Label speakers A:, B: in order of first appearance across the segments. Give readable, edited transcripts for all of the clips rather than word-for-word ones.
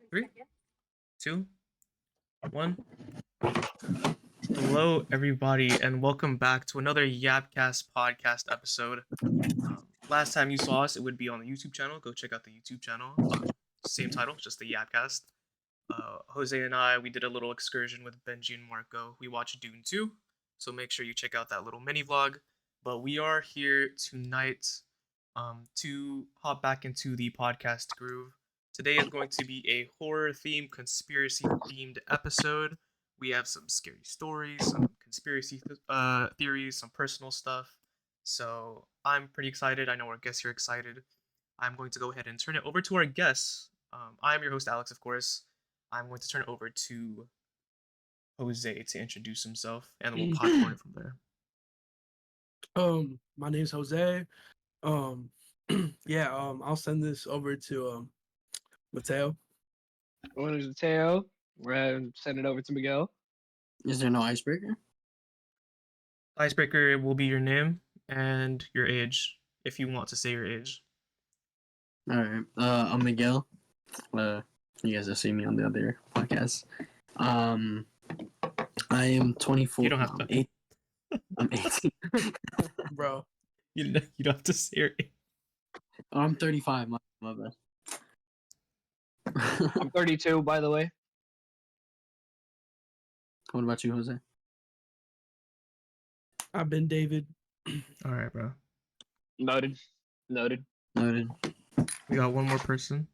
A: Three, two, one. Hello, everybody, and welcome back to another Yapcast podcast episode. Last time you saw us, it would be on the YouTube channel. Go check out the YouTube channel. Same title, just the Yapcast. Jose and I, we did a little excursion with Benji and Marco. We watched Dune 2, so make sure you check out that little mini vlog. But we are here tonight to hop back into the podcast groove. Today is going to be a horror themed, conspiracy themed episode. We have some scary stories, some conspiracy theories, some personal stuff. So I'm pretty excited. I know our guests are excited. I'm going to go ahead and turn it over to our guests. I'm your host, Alex, of course. I'm going to turn it over to Jose to introduce himself, and we'll popcorn it from there.
B: My name's Jose. I'll send this over to Mateo.
C: My name's Mateo. We're gonna send it over to Miguel.
D: Is there no icebreaker?
A: Icebreaker will be your name and your age, if you want to say your age.
D: All right. I'm Miguel. You guys have seen me on the other podcast. I am 24.
A: You don't have to.
D: I'm 18.
B: Bro.
A: You don't have to say your age.
D: Oh, I'm 35. My bad.
C: I'm 32, by the way.
D: What about you, Jose?
B: I've been David.
A: All right, bro.
C: Noted.
A: We got one more person.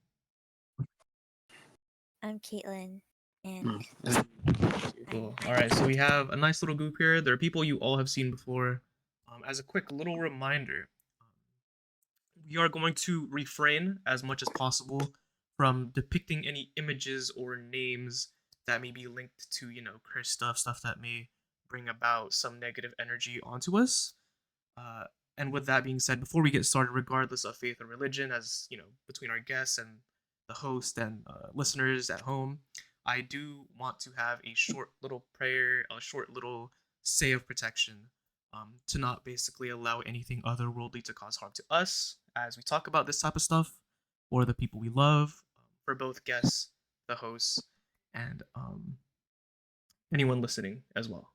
E: I'm Caitlyn, and
A: Cool. All right, so we have a nice little group here. There are people you all have seen before. As a quick little reminder, we are going to refrain as much as possible from depicting any images or names that may be linked to, cursed stuff that may bring about some negative energy onto us. And with that being said, before we get started, regardless of faith or religion, as between our guests and the host and listeners at home, I do want to have a short little prayer, a short little say of protection, to not basically allow anything otherworldly to cause harm to us as we talk about this type of stuff, or the people we love, for both guests, the hosts, and anyone listening as well.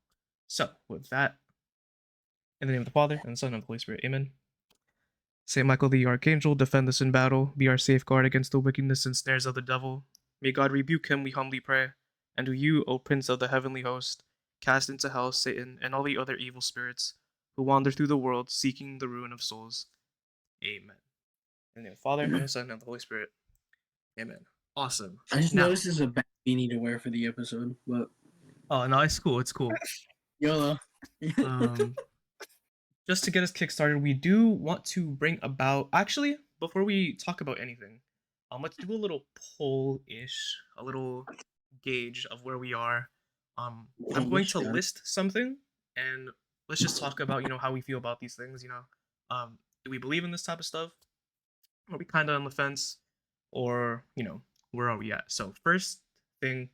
A: So, with that, in the name of the Father, and the Son, and the Holy Spirit, amen. Saint Michael the Archangel, defend us in battle, be our safeguard against the wickedness and snares of the devil. May God rebuke him, we humbly pray. And do you, O Prince of the heavenly host, cast into hell Satan and all the other evil spirits who wander through the world seeking the ruin of souls. Amen. In the name of the Father, and the Son, and the Holy Spirit. Amen. Awesome.
D: I just noticed this is a bad beanie to wear for the episode, but
A: Oh no, it's cool. It's cool.
D: YOLO.
A: Just to get us kickstarted, we do want to bring about. Actually, before we talk about anything, let's do a little poll-ish, a little gauge of where we are. I'm going to list something, and let's just talk about how we feel about these things. Do we believe in this type of stuff? Are we kind of on the fence, or where are we at? So first thing,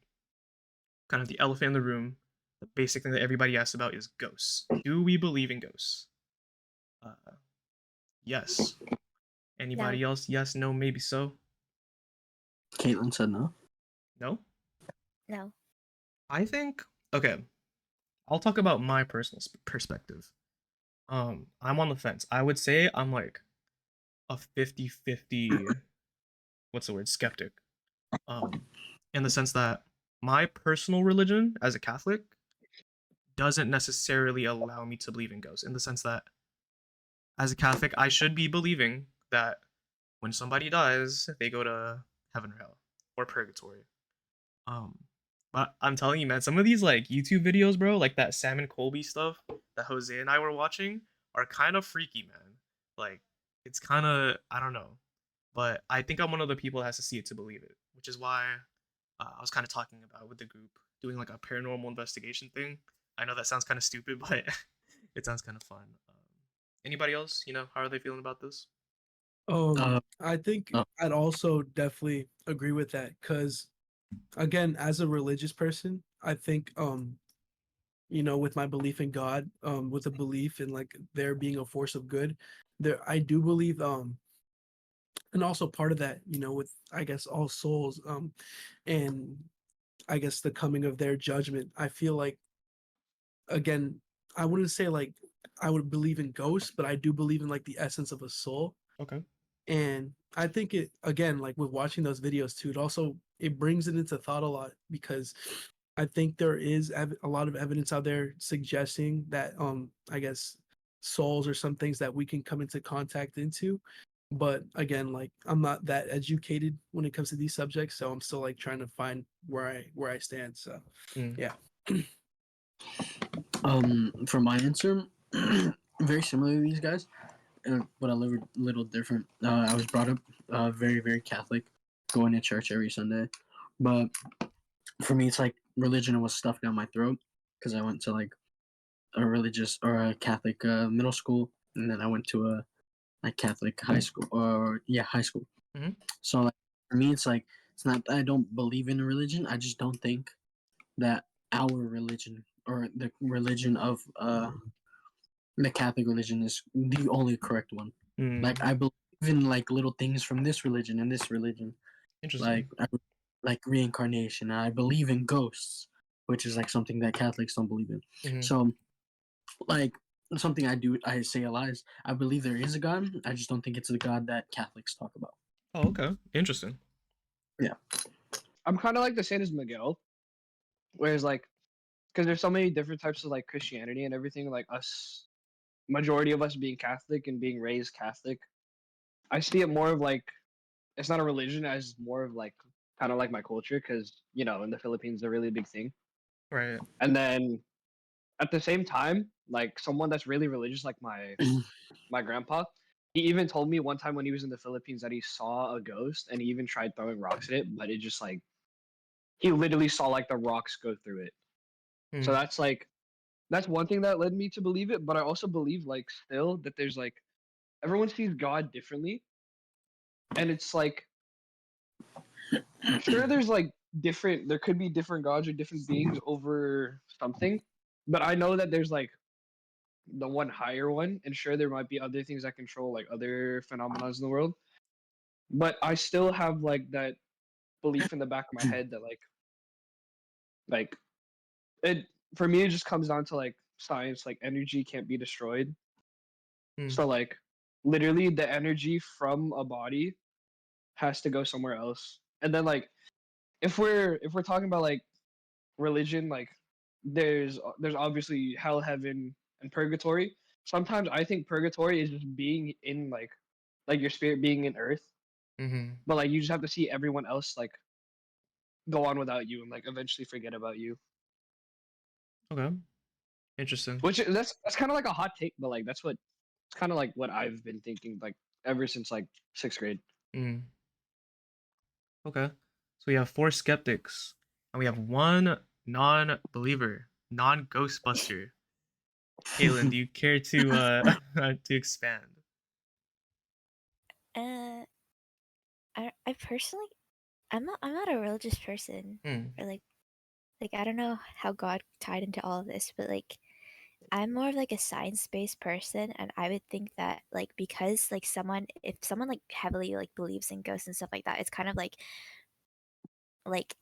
A: kind of the elephant in the room, the basic thing that everybody asks about is ghosts. Do we believe in ghosts? Yes. Anybody else? Yes, no, maybe so.
D: Caitlyn said no.
A: No?
E: no.
A: I think, okay, I'll talk about my personal perspective. I'm on the fence. I would say I'm like a 50-50, what's the word, skeptic. In the sense that my personal religion as a Catholic doesn't necessarily allow me to believe in ghosts, in the sense that as a Catholic, I should be believing that when somebody dies, they go to heaven or hell or purgatory. But I'm telling you, man, some of these like YouTube videos, bro, like that Sam and Colby stuff that Jose and I were watching, are kind of freaky, man. Like, it's kind of, I don't know, but I think I'm one of the people that has to see it to believe it, which is why I was kind of talking about with the group doing like a paranormal investigation thing. I know that sounds kind of stupid, but it sounds kind of fun. Anybody else? How are they feeling about this?
B: I think I'd also definitely agree with that, because again, as a religious person, I think with my belief in God, with a belief in like there being a force of good, I do believe and also part of that, with I guess all souls, and I guess the coming of their judgment. I feel like, again, I wouldn't say like I would believe in ghosts, but I do believe in like the essence of a soul.
A: Okay.
B: And I think it, again, like with watching those videos too, it brings it into thought a lot, because I think there is a lot of evidence out there suggesting that I guess souls or some things that we can come into contact into. But again, like I'm not that educated when it comes to these subjects, so I'm still like trying to find where I stand. So
A: Mm.
B: yeah.
D: For my answer, very similar to these guys, but a little different. I was brought up very, very Catholic, going to church every Sunday. But for me, it's like religion was stuffed down my throat because I went to like a religious or a Catholic middle school, and then I went to a like Catholic high school, or yeah, high school.
A: Mhm.
D: So like for me, it's like it's not that I don't believe in a religion. I just don't think that our religion or the religion of the Catholic religion is the only correct one.
A: Mm.
D: Like I believe in like little things from this religion and this religion,
A: Interesting.
D: like reincarnation. I believe in ghosts, which is like something that Catholics don't believe in.
A: Mhm.
D: So like something I say a lot is I believe there is a God. I just don't think it's the God that Catholics talk about.
A: Oh, okay. Interesting.
D: Yeah.
C: I'm kind of like the same as Miguel, whereas like, because there's so many different types of like Christianity and everything. Like us, majority of us being Catholic and being raised Catholic, I see it more of like it's not a religion as more of like kind of like my culture, because in the Philippines a really big thing.
A: Right.
C: And then at the same time, like someone that's really religious, like my grandpa, he even told me one time when he was in the Philippines that he saw a ghost, and he even tried throwing rocks at it, but it just like he literally saw like the rocks go through it. So
A: Mm.
C: that's one thing that led me to believe it. But I also believe like still that there's like everyone sees God differently, and it's like sure there's like there could be different gods or different beings over something, but I know that there's like the one higher one, and sure there might be other things that control like other phenomena in the world, but I still have like that belief in the back of my head that like it for me it just comes down to like science, like energy can't be destroyed.
A: Mm.
C: So like literally the energy from a body has to go somewhere else. And then like if we're talking about like religion, like there's obviously hell, heaven, and purgatory. Sometimes I think purgatory is just being in like your spirit being in earth,
A: Mhm.
C: but like you just have to see everyone else like go on without you and like eventually forget about you.
A: Okay. Interesting.
C: Which that's kind of like a hot take, but like it's kind of like what I've been thinking like ever since like sixth grade.
A: Mm. Okay. So we have 4 skeptics, and we have 1 non-believer, non-ghostbuster. Caitlyn, do you care to to expand?
E: Uh, I personally, I'm not a religious person,
A: Mm.
E: or like I don't know how God tied into all of this, but like I'm more of like a science-based person, and I would think that like because like if someone like heavily like believes in ghosts and stuff like that, it's kind of like like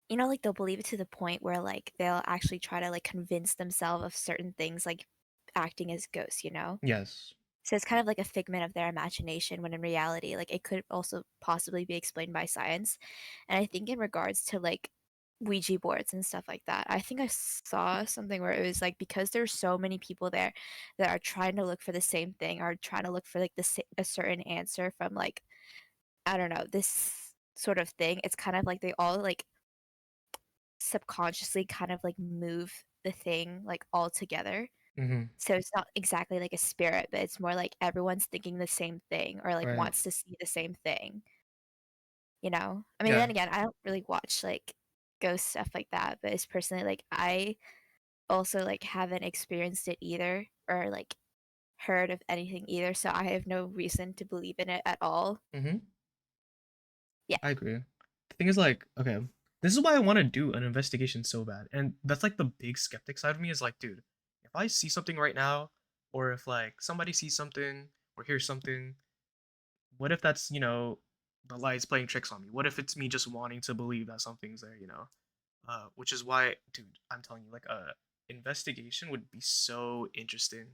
E: they'll believe it to the point where like they'll actually try to like convince themselves of certain things, like acting as ghosts, you know?
A: Yes.
E: So it's kind of like a figment of their imagination, when in reality, like it could also possibly be explained by science. And I think in regards to like Ouija boards and stuff like that, I think I saw something where it was like because there's so many people there that are trying to look for the same thing, or trying to look for like a certain answer from like I don't know, this sort of thing. It's kind of like they all like subconsciously kind of like move the thing like all together.
A: Mhm.
E: So it's not exactly like a spirit, but it's more like everyone's thinking the same thing, or like
A: Right.
E: wants to see the same thing, you know? I mean,
A: Yeah.
E: then again, I don't really watch like ghost stuff like that, but it's personally like I also like haven't experienced it either, or like heard of anything either, so I have no reason to believe in it at all.
A: Mhm.
E: Yeah.
A: I agree. The thing is, like, okay, this is why I want to do an investigation so bad, and that's like the big skeptic side of me is like, dude, if I see something right now, or if like somebody sees something or hears something, what if that's, the light's playing tricks on me? What if it's me just wanting to believe that something's there? Which is why, dude, I'm telling you, like, investigation would be so interesting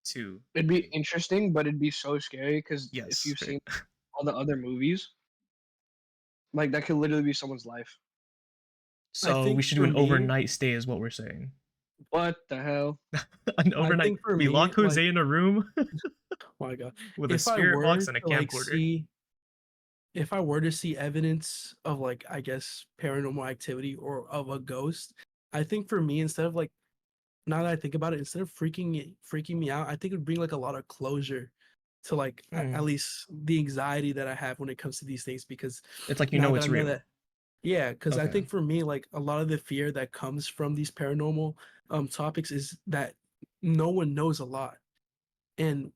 A: to
C: It'd be
A: do.
C: interesting, but it'd be so scary because if
A: Yes,
C: you've
A: right.
C: seen all the other movies, like that could literally be someone's life.
B: I
A: So we
B: think
A: should do
B: for
A: an
B: me,
A: overnight stay, is what we're saying.
C: What the hell?
A: An
B: I
A: overnight.
B: think for
A: We
B: me,
A: lock
B: like,
A: Jose in a room
B: my God,
A: with a
B: if I
A: spirit
B: were
A: box and a
B: to like
A: camcorder.
B: see, if I were to see evidence of like, I guess, paranormal activity or of a ghost, I think for me, instead of like, now that I think about it, instead of freaking me out, I think it would bring like a lot of closure to like at
A: Hmm.
B: least the anxiety that I have when it comes to these things, because
A: It's like
B: now that I
A: it's
B: know
A: real.
B: that, yeah, because I
A: Okay.
B: think for me, like a lot of the fear that comes from these paranormal topics is that no one knows a lot. And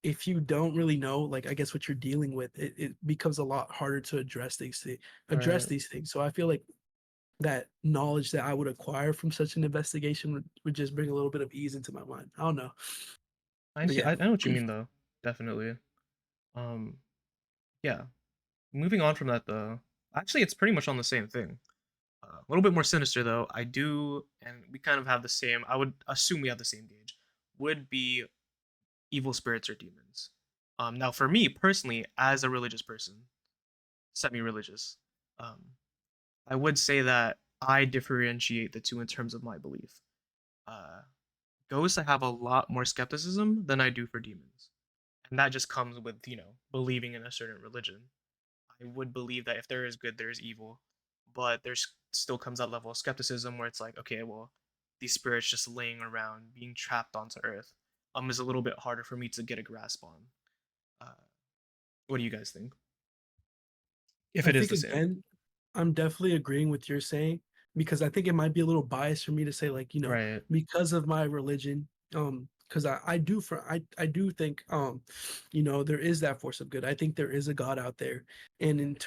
B: if you don't really know, like I guess what you're dealing with, it becomes a lot harder to address
A: Right.
B: these things. So I feel like that knowledge that I would acquire from such an investigation would just bring a little bit of ease into my mind. I don't know.
A: I
B: But
A: see.
B: yeah.
A: I know what you mean though. Definitely. Um. Yeah. Moving on from that though. Actually, it's pretty much on the same thing. A little bit more sinister though. I do, and we kind of have the same. I would assume we have the same gauge. Would be evil spirits or demons. Now for me personally, as a religious person, semi-religious, um, I would say that I differentiate the two in terms of my belief. Uh, Ghosts, I have a lot more skepticism than I do for demons, and that just comes with believing in a certain religion. I would believe that if there is good, there is evil, but there's still comes that level of skepticism where it's like, okay, well, these spirits just laying around, being trapped onto Earth, is a little bit harder for me to get a grasp on. Uh, what do you guys think? If
B: I
A: it is
B: think
A: the same,
B: again, I'm definitely agreeing with your saying, because I think it might be a little biased for me to say like,
A: right?
B: because of my religion, because I do think there is that force of good. I think there is a God out there. And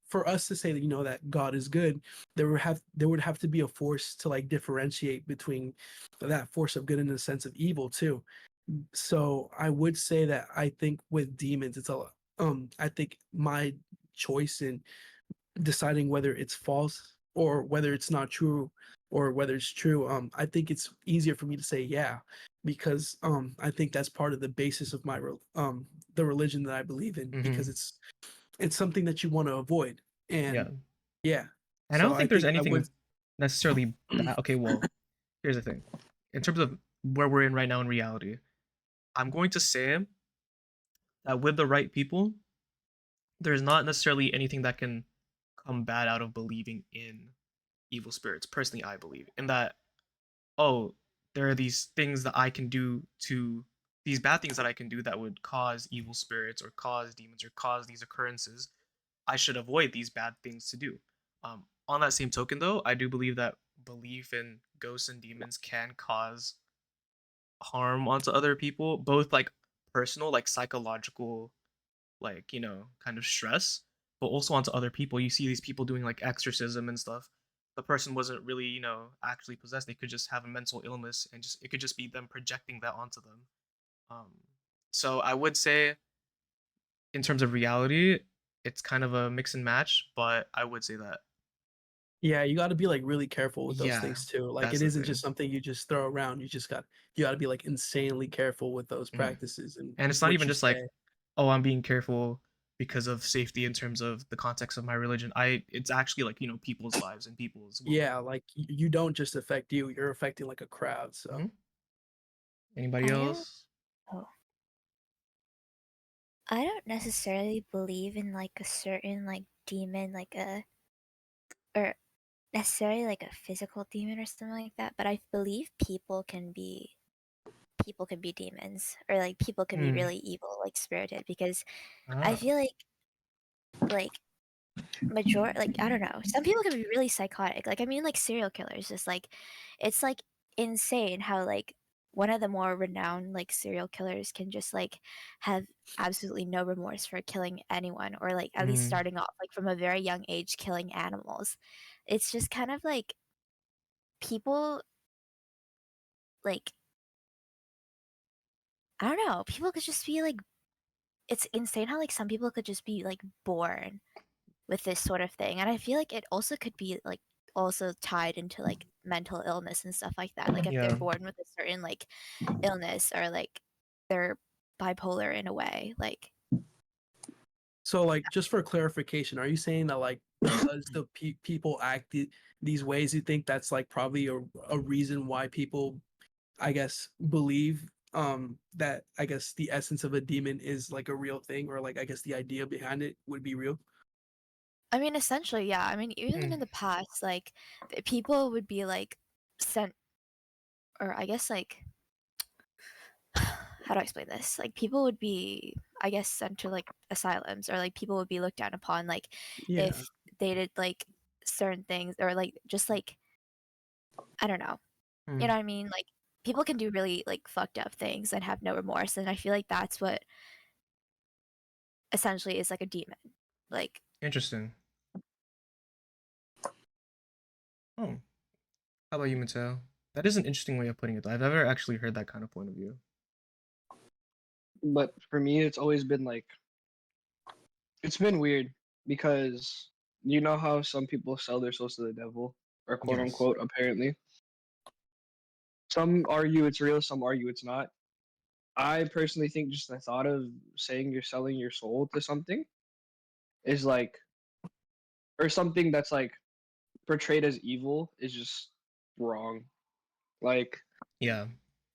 B: for us to say that that God is good, there would have to be a force to like differentiate between that force of good and the sense of evil too. So I would say that I think with demons, I think my choice in deciding whether it's false or whether it's not true or whether it's true, I think it's easier for me to say yeah, because I think that's part of the basis of the religion that I believe in, because
A: Mm-hmm.
B: it's something that you want to avoid.
A: Yeah,
B: And yeah,
A: and I
B: so
A: don't
B: I
A: think there's
B: think I would.
A: anything necessarily bad. Okay, well, here's the thing. In terms of where we're in right now in reality, I'm going to say that with the right people, there's not necessarily anything that can come bad out of believing in evil spirits. Personally, I believe in that. Oh, there are these things that I can do to these bad things that I can do that would cause evil spirits or cause demons or cause these occurrences. I should avoid these bad things to do. On that same token, though, I do believe that belief in ghosts and demons can cause harm onto other people, both like personal, like psychological, like kind of stress, but also onto other people. You see these people doing like exorcism and stuff. The person wasn't really actually possessed. They could just have a mental illness, and just it could just be them projecting that onto them. um so I would say in terms of reality, it's kind of a mix and match, but I would say that,
B: Yeah, you got to be like really careful with those
A: yeah,
B: things too. Like
A: that's
B: it
A: the
B: isn't just
A: thing.
B: something you just throw around. You got to be like insanely careful with those
A: Mhm.
B: practices and
A: And it's not
B: what
A: even
B: you
A: just like,
B: say.
A: oh, I'm being careful because of safety in terms of the context of my religion. It's actually like people's lives and people's
B: Yeah,
A: well-being.
B: like you don't just affect you, you're affecting like a crowd. So
A: Hmm. Anybody
E: I don't.
A: else?
E: Oh, I don't necessarily believe in like a certain like demon, like a or necessarily like a physical demon or something like that. But I believe people can be demons, or like people can be
A: Hmm.
E: really evil, like spirited, because I
A: Ah.
E: feel like like I don't know, some people can be really psychotic. Like I mean, like serial killers, just like it's like insane how like one of the more renowned like serial killers can just like have absolutely no remorse for killing anyone, or like at least
A: Mm.
E: starting off like from a very young age killing animals. It's just kind of like people, like I don't know, people could just be like it's insane how like some people could just be like born with this sort of thing, and I feel like it also could be like also tied into like mental illness and stuff like that. Like if they're
A: Yeah.
E: born with a certain like illness, or like they're bipolar in a way, like
B: So, like, just for clarification, are you saying that, like, because the people act these ways, you think that's like probably a reason why people, I guess, believe that, I guess, the essence of a demon is like a real thing, or like, I guess, the idea behind it would be real?
E: I mean, essentially, yeah. I mean, even
A: Hmm.
E: in the past, like people would be like sent, or I guess like how do I explain this? Like people would be, I guess, sent to like asylums, or like people would be looked down upon, like
B: Yeah.
E: if they did like certain things, or like just like I don't know, you
A: Hmm.
E: know what I mean? Like people can do really like fucked up things and have no remorse, and I feel like that's what essentially is like a demon. Like
A: Interesting. Oh, how about you, Mateo? That is an interesting way of putting it, though. I've never actually heard that kind of point of view.
C: But for me, it's always been like it's been weird because you know how some people sell their souls to the devil, or quote
A: Yes.
C: unquote, apparently. Some argue it's real, some argue it's not. I personally think just the thought of saying you're selling your soul to something is like, or something that's like portrayed as evil is just wrong. Like,
A: Yeah.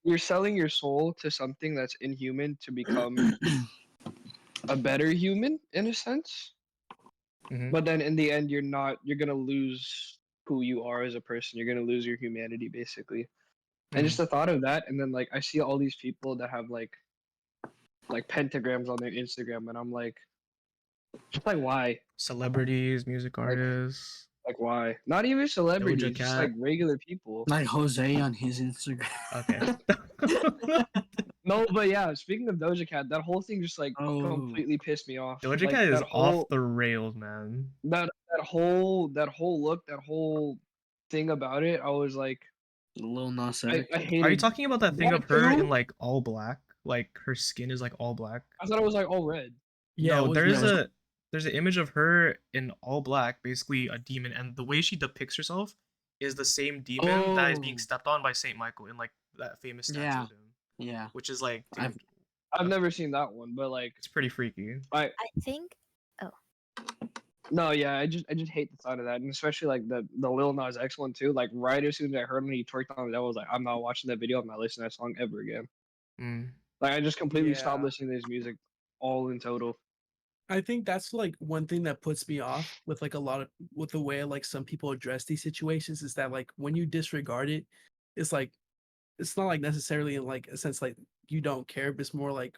C: you're selling your soul to something that's inhuman to become a better human in a sense.
A: Hmm.
C: But then in the end, you're gonna lose who you are as a person. You're gonna lose your humanity basically. And just
A: Hmm.
C: the thought of that, and then like I see all these people that have like pentagrams on their Instagram, and I'm like, just like why?
A: Celebrities, music
C: Like
A: artists,
C: like why? Not even
A: Doja
C: celebrities, just like
A: Cat.
C: regular people.
D: Like Jose on his Instagram.
A: Okay.
C: No, but yeah, speaking of Doja Cat, that whole thing just like
D: Oh,
C: completely pissed me off.
A: Doja
C: Like
A: Cat is off the rails, man.
C: that whole look, that whole thing about it, I was like,
D: Lil Nas
C: I
D: X.
A: Are you
C: hated
A: talking about that thing
C: that
A: of her in
C: too.
A: like all black? Like her skin is like all black?
C: I thought it was like all red.
B: Yeah, it
A: No,
B: was
A: there's
B: red.
A: an image of her in all black, basically a demon, and the way she depicts herself is the same demon that is being
D: Oh,
A: stepped on by Saint Michael in like that famous statue
D: yeah,
A: of him,
D: yeah.
A: which is like,
D: I've
A: dude,
C: I've
A: that's,
C: never seen that one, but like
A: it's pretty freaky.
C: I
E: I think, oh,
C: no, yeah, I just hate the thought of that, and especially like the Lil Nas X one too. Like right as soon as I heard him, he twerked on the devil. I was like, I'm not watching that video. I'm not listening to that song ever again.
A: Mm.
C: Like I just completely stopped
B: Yeah.
C: listening to his music, all in total.
B: I think that's like one thing that puts me off with like a lot of with the way like some people address these situations is that like when you disregard it, it's like it's not like necessarily in like a sense like you don't care, but it's more like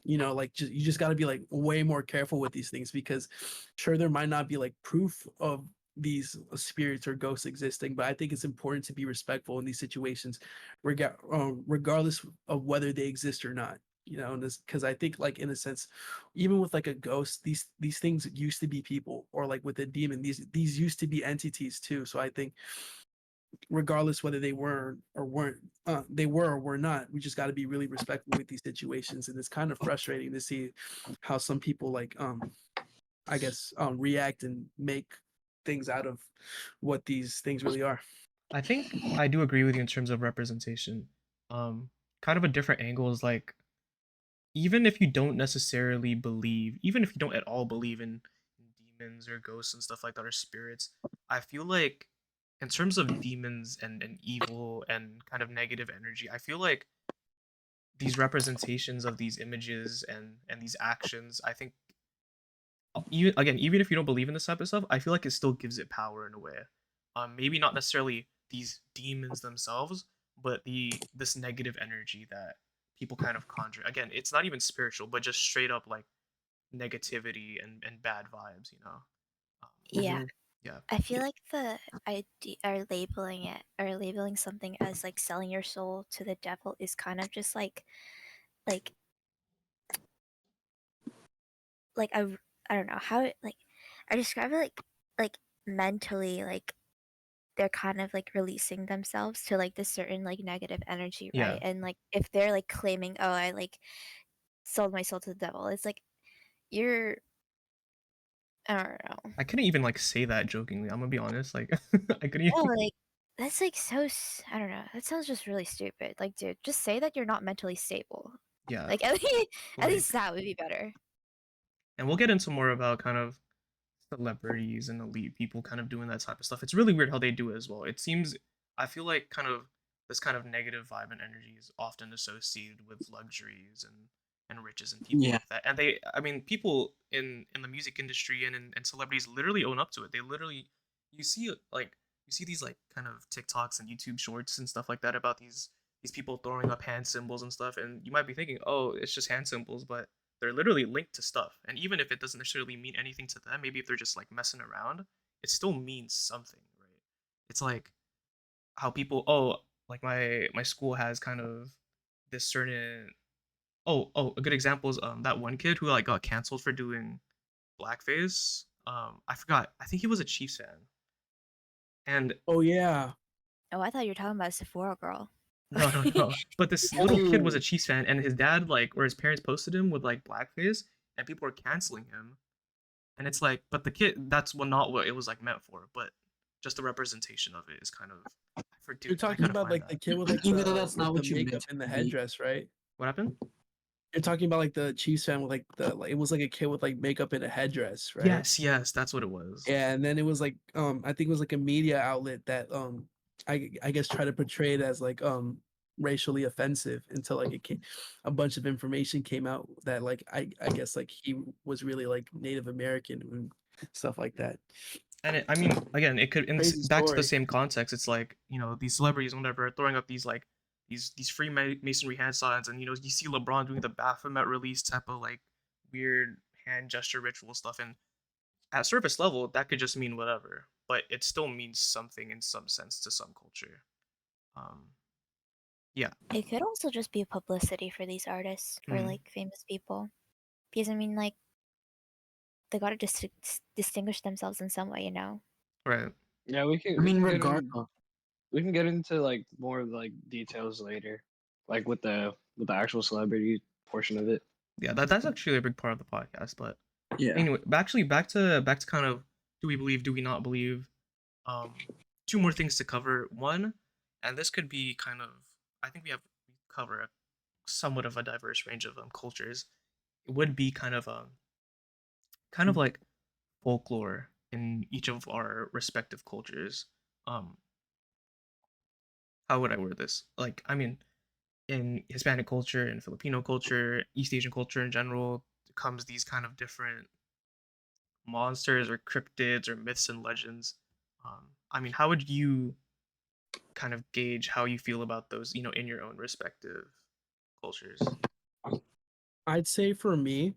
B: like you just got to be like way more careful with these things because sure there might not be like proof of these spirits or ghosts existing, but I think it's important to be respectful in these situations, regardless of whether they exist or not. Because I think like in a sense, even with like a ghost, these things used to be people, or like with a demon, these used to be entities too. So I think regardless whether they were or weren't they were or were not, we just got to be really respectful with these situations, and it's kind of frustrating to see how some people like I guess react and make things out of what these things really are.
A: I think I do agree with you in terms of representation. Um, Kind of a different angle is like, even if you don't necessarily believe, even if you don't at all believe in demons or ghosts and stuff like that or spirits, I feel like in terms of demons and evil and kind of negative energy, I feel like these representations of these images and these actions, I think even again, even if you don't believe in this type of stuff, I feel like it still gives it power in a way. Maybe not necessarily these demons themselves, but this negative energy that people kind of conjure. Again, it's not even spiritual, but just straight up like negativity and bad vibes. Um,
E: yeah.
B: Hmm.
A: yeah,
E: I feel like the idea or labeling it or labeling something as like selling your soul to the devil is kind of just like like I don't know how like I describe it like mentally, like they're kind of like releasing themselves to like this certain like negative energy,
A: yeah,
E: right? And like if they're like claiming, oh, I like sold my soul to the devil. It's like you're I don't know.
A: I couldn't even like say that jokingly. I'm gonna be honest. Like I couldn't
E: No,
A: even.
E: like that's like I don't know. That sounds just really stupid. Like, dude, just say that you're not mentally stable.
A: Yeah.
E: Like at
A: Like,
E: least that would be better.
A: and we'll get into more about kind of celebrities and elite people kind of doing that type of stuff. It's really weird how they do it as well. It seems I feel like kind of this kind of negative vibe and energy is often associated with luxuries and riches and people
D: Yeah.
A: like that. And they I mean people in the music industry and celebrities literally own up to it. They literally you see like you see these like kind of TikToks and YouTube shorts and stuff like that about these people throwing up hand symbols and stuff and you might be thinking, "Oh, it's just hand symbols," but they're literally linked to stuff. And even if it doesn't necessarily mean anything to them, maybe if they're just like messing around, it still means something, right? It's like how people like my school has kind of this certain a good example is that one kid who like got canceled for doing blackface. I forgot. I think he was a Chiefs fan. And
B: Oh yeah.
E: Oh, I thought you were talking about Sephora girl.
A: no. But this little kid was a Chiefs fan and his dad like or his parents posted him with like blackface and people were canceling him. And it's like, but the kid, that's not what it was like meant for. But just the representation of it is kind of,
B: You're
A: I
B: talking
A: gotta
B: about
A: find
B: like the
A: that.
B: kid with like
D: Even though that's not
B: the
D: what you meant
B: makeup
D: to
B: and the
D: be.
B: headdress, right?
A: What happened?
B: You're talking about like the Chiefs fan with like it was like a kid with like makeup and a headdress, right?
A: Yes, that's what it was.
B: Yeah, and then it was like I think it was like a media outlet that I guess try to portray it as like racially offensive until like a bunch of information came out that like I guess like he was really like Native American and stuff like that.
A: And I mean, again, it could,
B: Crazy
A: back to the
B: story.
A: same context. It's like, these celebrities and whatever are throwing up these like, these free masonry hand signs. And, you see LeBron doing the Baphomet release type of like weird hand gesture ritual stuff. And at surface level, that could just mean whatever, but it still means something in some sense to some culture. Yeah.
E: It could also just be publicity for these artists or
A: Mhm.
E: like famous people, because I mean, like they gotta just distinguish themselves in some way, you know.
A: Right.
C: Yeah, we can.
D: I mean,
C: We can get
D: regardless.
C: we can get into like more like details later, like with the actual celebrity portion of it.
A: Yeah, that's actually a big part of the podcast. But
D: Yeah.
A: anyway, actually back to kind of do we believe, do we not believe? Um, two more things to cover. One, and this could be kind of, I think we cover a somewhat of a diverse range of cultures. It would be kind of like folklore in each of our respective cultures. Um, how would I word this? Like, I mean, in Hispanic culture, in Filipino culture, East Asian culture in general, comes these kind of different monsters or cryptids or myths and legends. I mean, how would you kind of gauge how you feel about those, in your own respective cultures?
B: I'd say for me,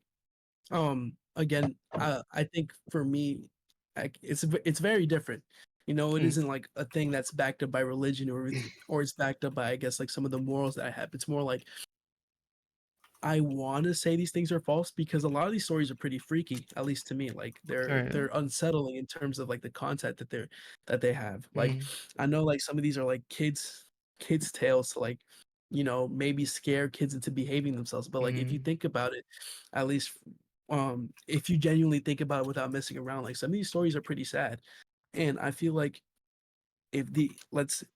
B: again, I think for me, it's very different. It
A: Mm,
B: isn't like a thing that's backed up by religion or it's backed up by I guess like some of the morals that I have. It's more like I want to say these things are false because a lot of these stories are pretty freaky, at least to me. Like
A: right.
B: they're unsettling in terms of like the content that they have. Like
A: Mm,
B: I know like some of these are like kids tales to like maybe scare kids into behaving themselves. But like if you
A: mm,
B: think about it, at least if you genuinely think about it without messing around, like some of these stories are pretty sad. And I feel like if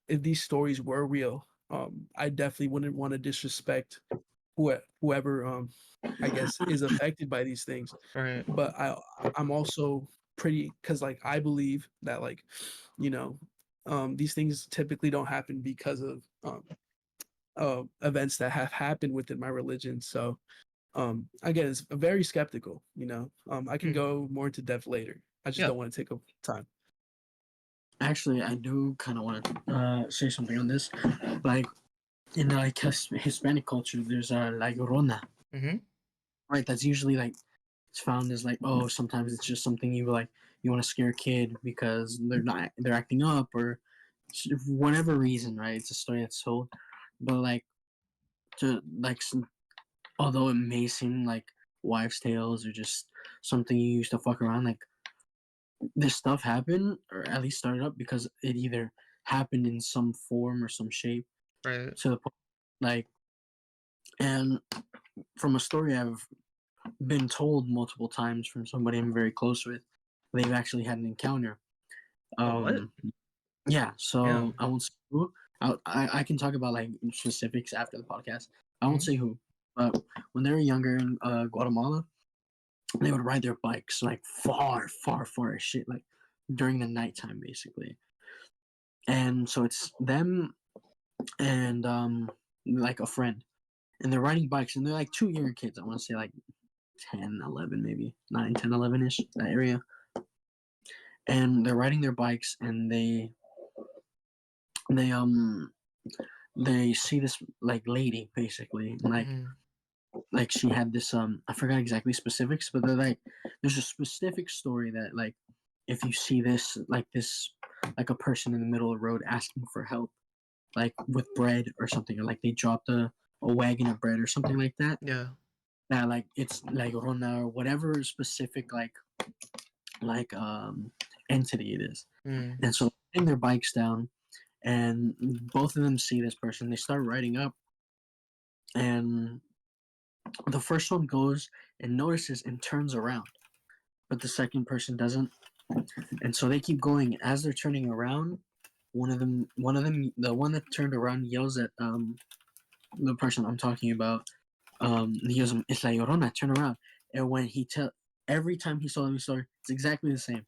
B: these stories were real, I definitely wouldn't want to disrespect whoever I guess is affected by these things.
A: right.
B: But I'm also pretty because like I believe that like you know these things typically don't happen because of events that have happened within my religion. So again, it's very skeptical. I can
A: Mm,
B: go more into depth later. I just
A: yeah.
B: don't want to take up time.
D: Actually, I do kind of want to say something on this. Like in like Hispanic culture, there's a La Llorona,
A: Mm-hmm.
D: right? That's usually like it's found as like, oh, sometimes it's just something you want to scare a kid because they're acting up or whatever reason, right? It's a story that's told, but like to like although it may seem like wives' tales or just something you used to fuck around, like this stuff happened or at least started up because it either happened in some form or some shape
A: Right.
D: to the point like and from a story I've been told multiple times from somebody I'm very close with, they've actually had an encounter.
A: What?
D: Yeah, so
A: Damn.
D: I won't say who. I can talk about like specifics after the podcast. I won't
A: Mhm.
D: say who, but when they were younger in Guatemala, they would ride their bikes like far, far, far as shit, like during the nighttime, basically. And so it's them and like a friend, and they're riding bikes, and they're like 2 younger kids. I want to say like 10, 11, maybe 9, 10, 11 ish, that area. And they're riding their bikes, and they they see this like lady basically, and
A: Mhm.
D: like she had this I forgot exactly specifics, but they're like there's a specific story that like if you see this like a person in the middle of the road asking for help, like with bread or something, or like they dropped a wagon of bread or something like that,
A: Yeah.
D: that like it's like Rona or whatever specific like entity it is.
A: Mm.
D: And so they bring their bikes down, and both of them see this person. They start riding up, and the first one goes and notices and turns around, but the second person doesn't. And so they keep going. As they're turning around, one of them, the one that turned around yells at the person I'm talking about. He yells, "It's La Llorona, turn around!" And when every time he saw them, it's exactly the same.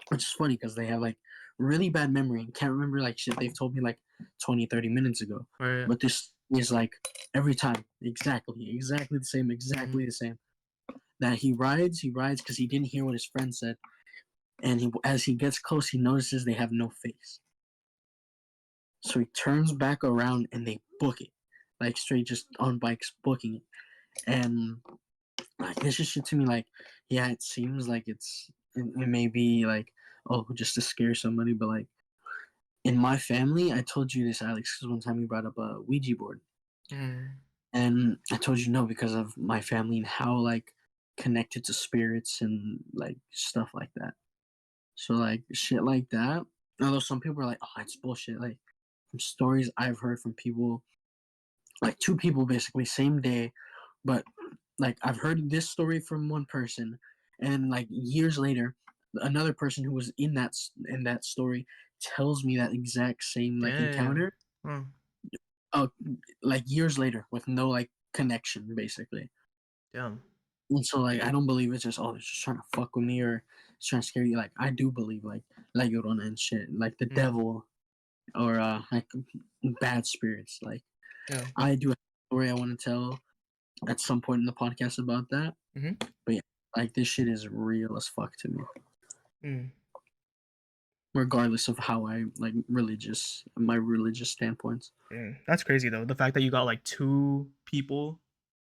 D: Which is funny because they have like really bad memory and can't remember like shit they've told me like 20, 30 minutes ago.
A: Right.
D: But this is like every time exactly the same, exactly the same. That he rides because he didn't hear what his friend said, and as he gets close, he notices they have no face. So he turns back around and they book it, like straight just on bikes booking it, and like this is shit to me. Like, yeah, it seems like it may be like just to scare somebody, but like in my family, I told you this, Alex, because one time you brought up a Ouija board,
A: Mm.
D: and I told you no because of my family and how like connected to spirits and like stuff like that. So like shit like that. Although some people are like, oh, it's bullshit. Like from stories I've heard from people, like two people basically same day, but like I've heard this story from one person, and then like years later, another person who was in that story tells me that exact same like
A: Damn.
D: encounter.
A: Huh.
D: Oh, like years later with no like connection basically.
A: Damn.
D: And so like I don't believe it's just they're just trying to fuck with me or it's trying to scare you. Like I do believe like Llorona and shit, like the
A: Mm.
D: devil or like bad spirits. Like
A: Yeah.
D: I do have a story I want to tell at some point in the podcast about that.
A: Mhm.
D: But yeah, like this shit is real as fuck to me.
A: Mm.
D: Regardless of how I like my religious standpoints.
A: That's crazy though. The fact that you got like two people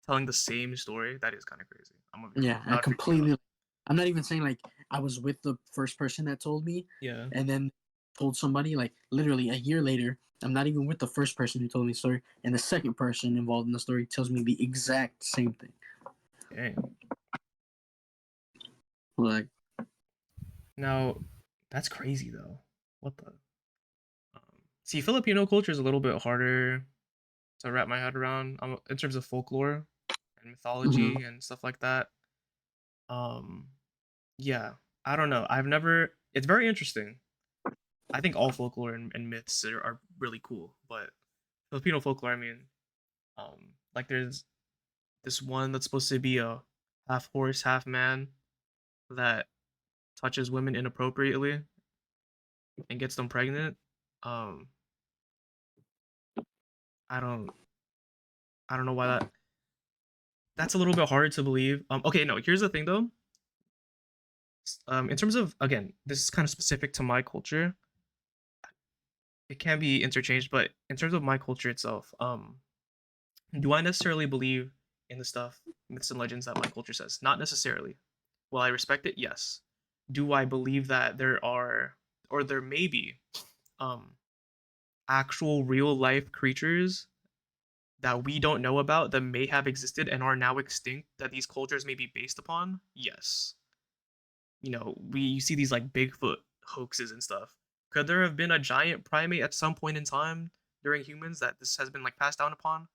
A: telling the same story, that is kind of crazy. I'm gonna be
D: Yeah,
A: honest.
D: I
A: That would freak me out.
D: completely. I'm not even saying like I was with the first person that told me,
A: Yeah.
D: and then told somebody like literally a year later. I'm not even with the first person who told me the story, and the second person involved in the story tells me the exact same thing.
A: Dang.
D: Like,
A: Now, that's crazy though. What the? See, Filipino culture is a little bit harder to wrap my head around in terms of folklore and
D: mhm.
A: mythology and stuff like that. Um, yeah, I don't know. I've never. It's very interesting. I think all folklore and myths are really cool, but Filipino folklore, I mean, like there's this one that's supposed to be a half horse, half man that touches women inappropriately and gets them pregnant. Um, I don't, I don't know why that's a little bit hard to believe. Okay, no, here's the thing though. In terms of again, this is kind of specific to my culture. It can be interchanged, but in terms of my culture itself, do I necessarily believe in the stuff, myths and legends that my culture says? Not necessarily. Will I respect it? Yes. Do I believe that there are, or there may be, um, actual real life creatures that we don't know about that may have existed and are now extinct that these cultures may be based upon? Yes. You see these like Bigfoot hoaxes and stuff. Could there have been a giant primate at some point in time during humans that this has been like passed down upon?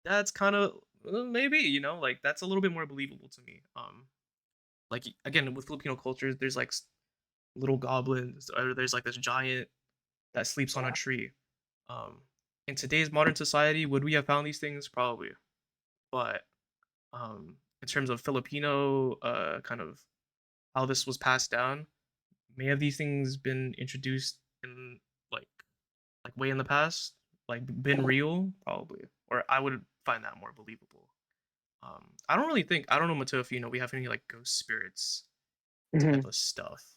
A: That's kind of maybe, you know, like that's a little bit more believable to me. Like again with Filipino culture, there's like little goblins, or there's like this giant that sleeps on a tree. Um, in today's modern society, would we have found these things? Probably, but in terms of Filipino kind of how this was passed down, may have these things been introduced in like way in the past, like been real, probably, or I would find that more believable. I don't really think, I don't know, Mateo, if you know we have any like ghost spirits type
C: Mhm.
A: of stuff.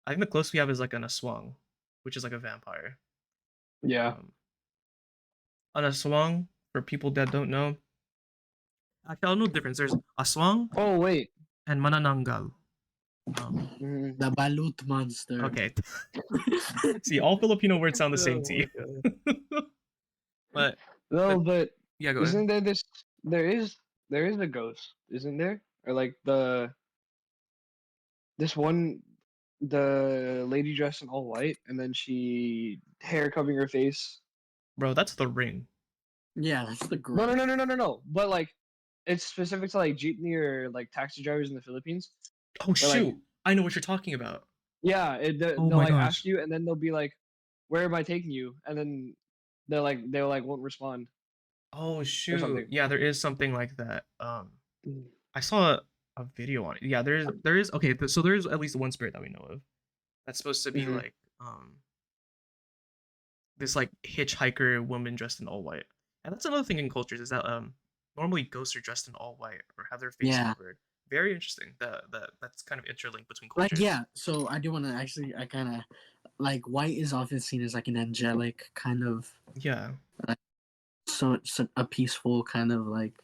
A: I think the closest we have is like an aswang, which is like a vampire.
C: Yeah.
A: Um, an aswang, for people that don't know, actually, I'll know the difference. There's aswang
C: Oh wait.
A: and manananggal. Um,
C: Mhm.
D: The balut monster.
A: okay. See, all Filipino words sound the same
B: Oh
A: to
B: my
A: you.
B: god.
A: but
C: No, but
A: yeah, go ahead.
C: isn't there this? There is a ghost, isn't there? Or like this one, the lady dressed in all white, and then she hair covering her face.
A: Bro, that's the ring.
D: Yeah, that's the
C: No, no,
D: great.
C: no, no, no, no, no. But like, it's specific to like jeepney or like taxi drivers in the Philippines.
A: Oh
C: They're like,
A: shoot, I know what you're talking about.
C: yeah,
A: Oh
C: they'll
A: my
C: like ask
A: gosh.
C: you, and then they'll be like, "Where am I taking you?" And then they'll like won't respond
A: Oh
C: or
A: shoot.
C: something.
A: Yeah, there is something like that.
C: Mm.
A: I saw a video on it. Yeah, there is okay, so there is at least one spirit that we know of that's supposed to be
C: Mhm.
A: like this like hitchhiker woman dressed in all white. And that's another thing in cultures is that normally ghosts are dressed in all white or have their face
D: Yeah.
A: covered. Very interesting. That's kind of interlinked between
D: Like
A: cultures.
D: yeah, so I do want to actually I kind of like white is often seen as like an angelic kind of
A: Yeah.
D: so it's a peaceful kind of like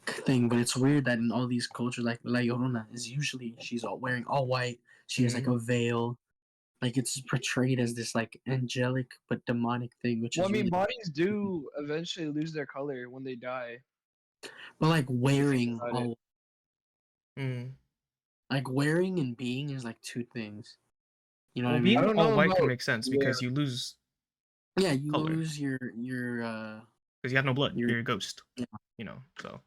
D: thing, but it's weird that in all these cultures like La Llorona is usually she's all wearing all white. She has like
A: Mhm.
D: a veil. Like it's portrayed as this like angelic but demonic thing, which
C: Well, I
D: is
C: mean,
D: really
C: bodies do eventually lose their color when they die.
D: but like
C: If you think
D: wearing
C: about it.
D: all
A: Mm.
D: like wearing and being is like two things. You know what
A: Well,
D: I
C: I
A: being
D: mean?
C: don't
A: all
C: know
A: white can
C: about
A: make sense
C: yeah.
A: because you lose
D: Yeah, you
A: color
D: lose your
A: because you have no blood.
D: your
A: You're a ghost.
D: yeah.
A: You know. So.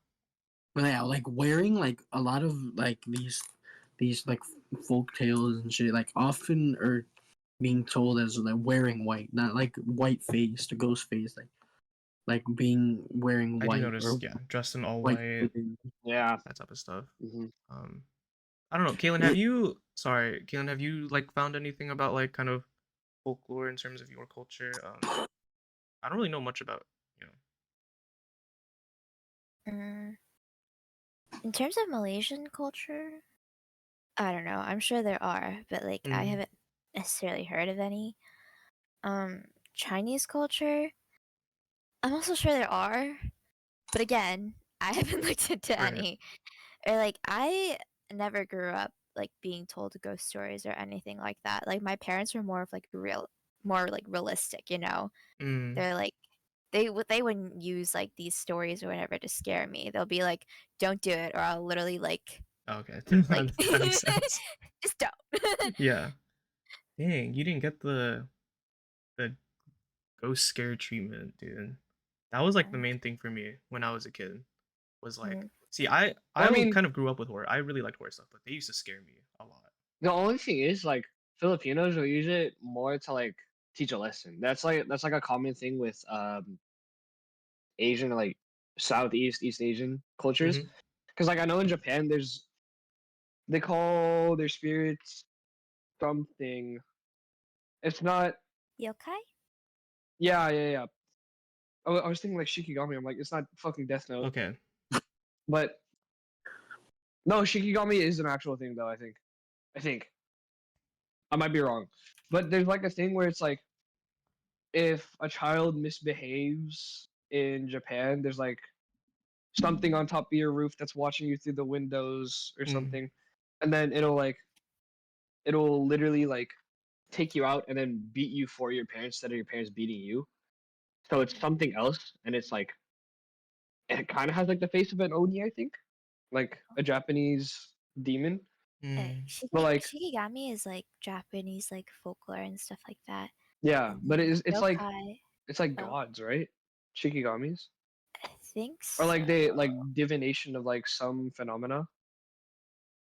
D: But yeah, like wearing like a lot of like these like folk tales and shit like often are being told as like wearing white, not like white face, the ghost face, like being wearing
A: I do
D: white
A: notice,
D: or
A: yeah, dressed in all
D: white
A: white,
D: clothing.
C: Yeah.
A: that type of stuff.
C: Hmm.
A: Um, I don't know, Caitlyn, have you? Sorry, Caitlyn, have you like found anything about like kind of folklore in terms of your culture? I don't really know much about, you know.
E: Mm, in terms of Malaysian culture, I don't know. I'm sure there are, but like I
A: Mm,
E: haven't necessarily heard of any. Um, Chinese culture, I'm also sure there are, but again, I haven't looked into
A: right.
E: any. Or like I never grew up like being told ghost stories or anything like that. Like my parents were more of like more like realistic, you know.
A: Mm,
E: They're like they wouldn't use like these stories or whatever to scare me. They'll be like, "Don't do it," or I'll literally
A: okay,
E: like
A: that makes sense.
E: just don't.
A: Yeah. Dang, you didn't get the ghost scare treatment, dude. That was like the main thing for me when I was a kid. Was like,
E: Mhm.
A: see, I
C: Well, I
A: I
C: mean,
A: kind of grew up with horror. I really liked horror stuff, but they used to scare me a lot.
C: the only thing is like Filipinos will use it more to like teach a lesson. That's like a common thing with Asian like Southeast East Asian cultures.
A: Mm-hmm.
C: Because like I know in Japan they call their spirits something. It's not.
E: Yokai?
C: Yeah, yeah, yeah. I was thinking like Shikigami. I'm like, it's not fucking Death Note.
A: Okay.
C: But no, Shikigami is an actual thing though. I think I might be wrong. But there's like a thing where it's like if a child misbehaves in Japan, there's like something on top of your roof that's watching you through the windows or
A: Mm.
C: something, and then it'll literally like take you out and then beat you for your parents instead of your parents beating you. So it's something else, and it's like it kind of has like the face of an oni, I think, like a Japanese demon.
A: Mm.
C: But like,
E: Shikigami is like Japanese like folklore and stuff like that.
C: yeah,
E: And
C: but
E: then
C: it's like
E: yokai.
C: it's like
E: Oh,
C: gods, right? Shikigamis.
E: I think
C: or like they like
E: so.
C: divination of like some phenomena.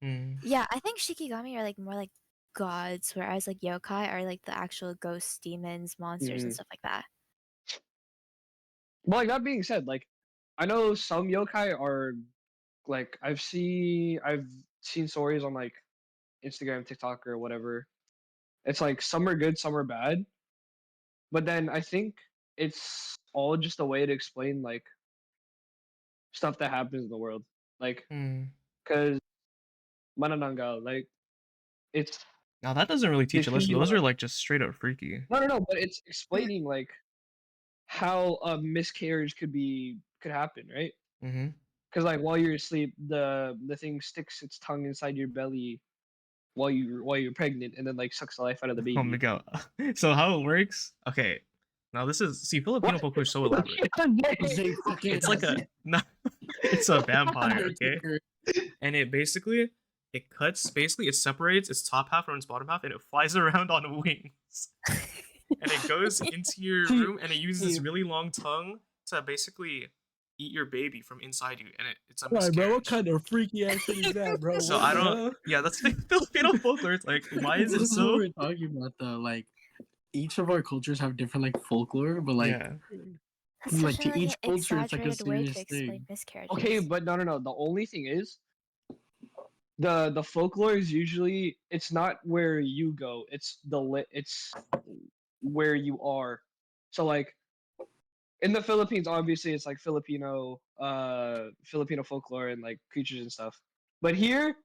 A: Hmm.
E: Yeah, I think Shikigami are like more like gods, whereas like yokai are like the actual ghosts, demons, monsters, and
C: Mhm.
E: stuff like that.
C: But like that being said, like I know some yokai are like I've seen stories on like Instagram, TikTok, or whatever. It's like some are good, some are bad. But then I think it's all just a way to explain like stuff that happens in the world. Like,
A: Hmm.
C: cause manananggal, like it's
A: Now that doesn't really
C: they
A: teach a
C: feed
A: lesson.
C: you
A: Those
C: on
A: are like just straight up freaky.
C: no, but it's explaining like how a miscarriage could happen, right?
A: Mm-hmm.
C: Because like while you're asleep, the thing sticks its tongue inside your belly while you're pregnant, and then like sucks the life out of the
A: Oh,
C: baby.
A: Miguel. So how it works? Okay. Now this is Filipino
C: What?
A: folklore is so elaborate.
D: Jose fucking
A: It's like a no, it's a vampire, okay?
D: Undertaker.
A: And it basically it separates its top half from its bottom half and it flies around on wings. And it goes into your
D: See,
A: room and it uses
D: see,
A: this really long tongue to basically eat your baby from inside you and it's a
B: All right, bro. What
A: miscarriage.
B: kind of freaky ass shit is that, bro?
A: So
B: What
A: I
B: the
A: don't
B: hell?
A: yeah, that's the Filipino folklore. It's like why is
D: this
A: it
D: is what
A: so
D: we're talking about though. Like each of our cultures have different like folklore, but like
A: yeah.
E: That's
D: like
E: such
D: to
E: an
D: each culture it's like a
E: exaggerated way to
D: serious
E: explain
D: thing.
C: Okay,
E: miscarriages.
C: but no. The only thing is the folklore is usually it's not where you go. It's where you are. So like in the Philippines, obviously it's like Filipino folklore and like creatures and stuff. But here,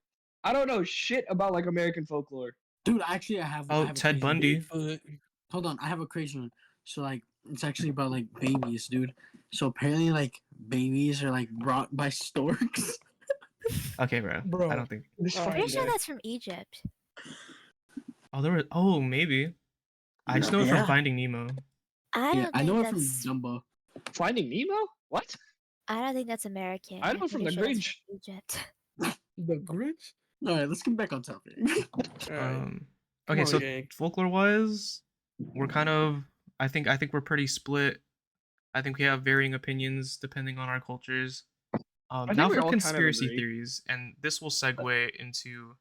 C: I don't know shit about like American folklore.
D: Dude, actually I
A: Oh,
D: have a
A: Ted
D: crazy one.
A: Bundy.
B: Bigfoot.
D: Hold on, I have a crazy one. So like it's actually about like babies, dude. So apparently like babies are like brought by storks.
A: Okay, bro. I
B: Bro.
A: don't think.
C: This
B: All
E: Pretty
C: fucking
B: right.
E: sure
C: guy.
E: that's from Egypt.
A: Oh, there were. Oh, maybe. I just know it from
D: Yeah.
A: Finding Nemo.
E: I
D: Yeah,
E: don't
D: I know
E: think
D: it from
E: that's.
D: Dumbo.
C: Finding Nemo? What?
E: I don't think that's American.
C: I
E: I'm
C: know from
E: pretty
C: the
E: sure that's
C: Grinch.
E: from Egypt.
B: The Grinch?
D: Alright, let's get back on topic.
B: All right.
A: Um.
B: Come
A: Okay,
B: on,
A: so
B: gang.
A: folklore wise, we're kind of. I think we're pretty split. I think we have varying opinions depending on our cultures.
C: I
A: Now
C: think we
A: for
C: all kind of
A: conspiracy
C: agree.
A: theories, and this will segue into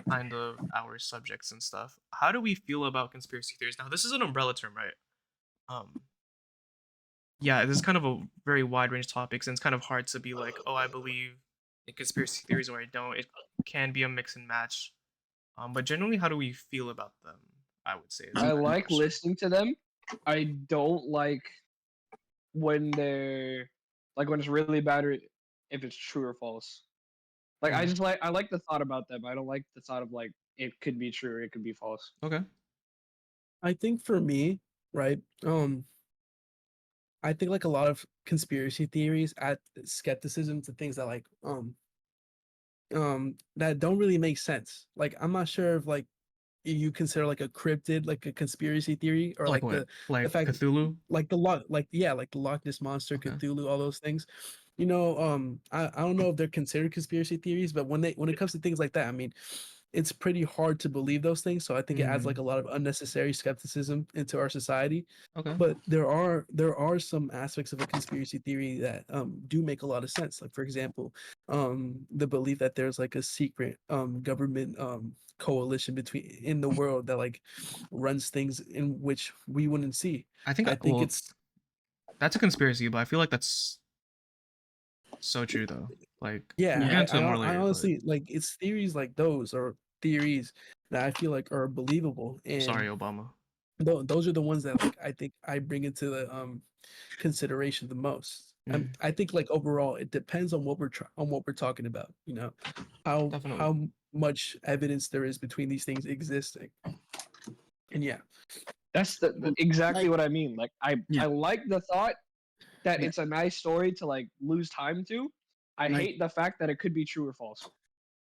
A: kind of our subjects and stuff. How do we feel about conspiracy theories? Now, this is an umbrella term, right? Um, yeah, this is kind of a very wide range of topics, and it's kind of hard to be like, oh, I believe in conspiracy theories or I don't. It can be a mix and match. But generally, how do we feel about them? I would say is
C: I
A: the better
C: like
A: question.
C: listening to them. I don't like when they're like when it's really bad or if it's true or false. Like
A: Hmm.
C: I like the thought about them. I don't like the thought of like it could be true or it could be false.
A: Okay.
B: I think for me, right? I think like a lot of conspiracy theories add skepticism to things that that don't really make sense. Like I'm not sure if like you consider like a cryptid like a conspiracy theory or
A: Like
B: like
A: what?
B: the
A: Like
B: fact
A: Cthulhu?
B: like the loch like yeah like the Loch Ness monster,
A: Okay.
B: Cthulhu, all those things. I don't know if they're considered conspiracy theories, but when it comes to things like that, I mean, it's pretty hard to believe those things. So I think it adds like
A: Hmm.
B: a lot of unnecessary skepticism into our society.
A: Okay.
B: But there are some aspects of a conspiracy theory that do make a lot of sense. Like for example, the belief that there's like a secret government coalition between in the world that like runs things in which we wouldn't see.
A: I think.
B: I think
A: Well,
B: it's
A: that's a conspiracy, but I feel like that's so true though. Like we'll
B: yeah,
A: get
D: Yeah.
A: into it more
B: I
A: later, but
B: honestly like it's theories like those or theories that I feel like are believable,
A: sorry,
B: and
A: Obama.
B: those are the ones that like I think I bring into the consideration the most.
A: Mm,
B: I think like overall it depends on on what we're talking about. You know,
A: definitely.
B: how much evidence there is between these things existing, and yeah,
C: That's
D: Well,
C: exactly
D: like
C: what I mean. Like I
D: yeah,
C: like the thought that
D: yeah,
C: it's a nice story to like lose time to. I
D: like
C: hate the fact that it could be true or false.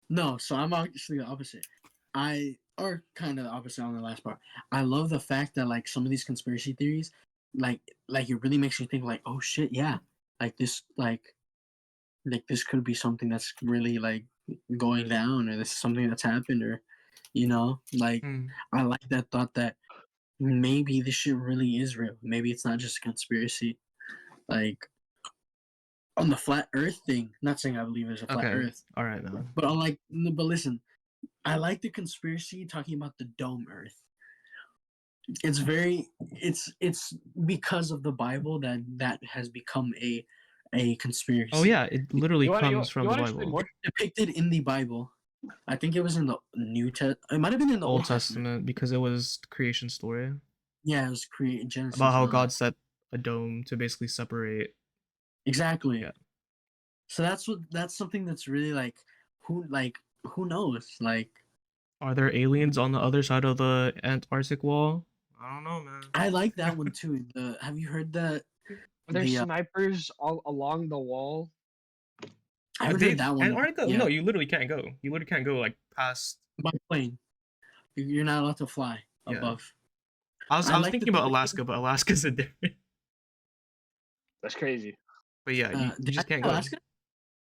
D: no, so I'm actually the opposite. I or kind of the opposite on the last part. I love the fact that like some of these conspiracy theories, like it really makes you think like, oh shit, yeah, like this like this could be something that's really like going down, or this is something that's happened, or like
A: Mm,
D: I like that thought that maybe this shit really is real. Maybe it's not just a conspiracy. Like On the flat Earth thing, not saying I believe there's a flat
A: Okay.
D: Earth,
A: All right, man.
D: but but listen, I like the conspiracy talking about the dome Earth. It's because of the Bible that has become a conspiracy.
A: Oh yeah, it literally comes from the
C: wanna explain
A: Bible.
C: more?
D: Depicted in the Bible. I think it was in the New Testament. It might have been in the
A: Old Testament, because it was the creation story
D: Yeah, it was created Genesis.
A: about how
D: and all
A: God
D: that.
A: set a dome to basically separate.
D: Exactly.
A: Yeah.
D: So that's something that's really who knows? Like,
A: Are there aliens on the other side of the Antarctic wall? I don't know, man.
D: I like that one too. Have you heard that?
C: There's
D: The
C: snipers all along the wall.
D: I haven't heard that one.
A: Antarctica?
D: Yeah,
A: No, you literally can't go. You literally can't go like past.
D: by plane. You're not allowed to fly
A: Yeah.
D: above.
A: I was
D: like the
A: thinking about
D: theory-
A: Alaska, but Alaska's a different.
C: That's crazy.
A: But yeah, you
D: did
A: just
D: I
A: can't
D: say
A: go.
D: Alaska?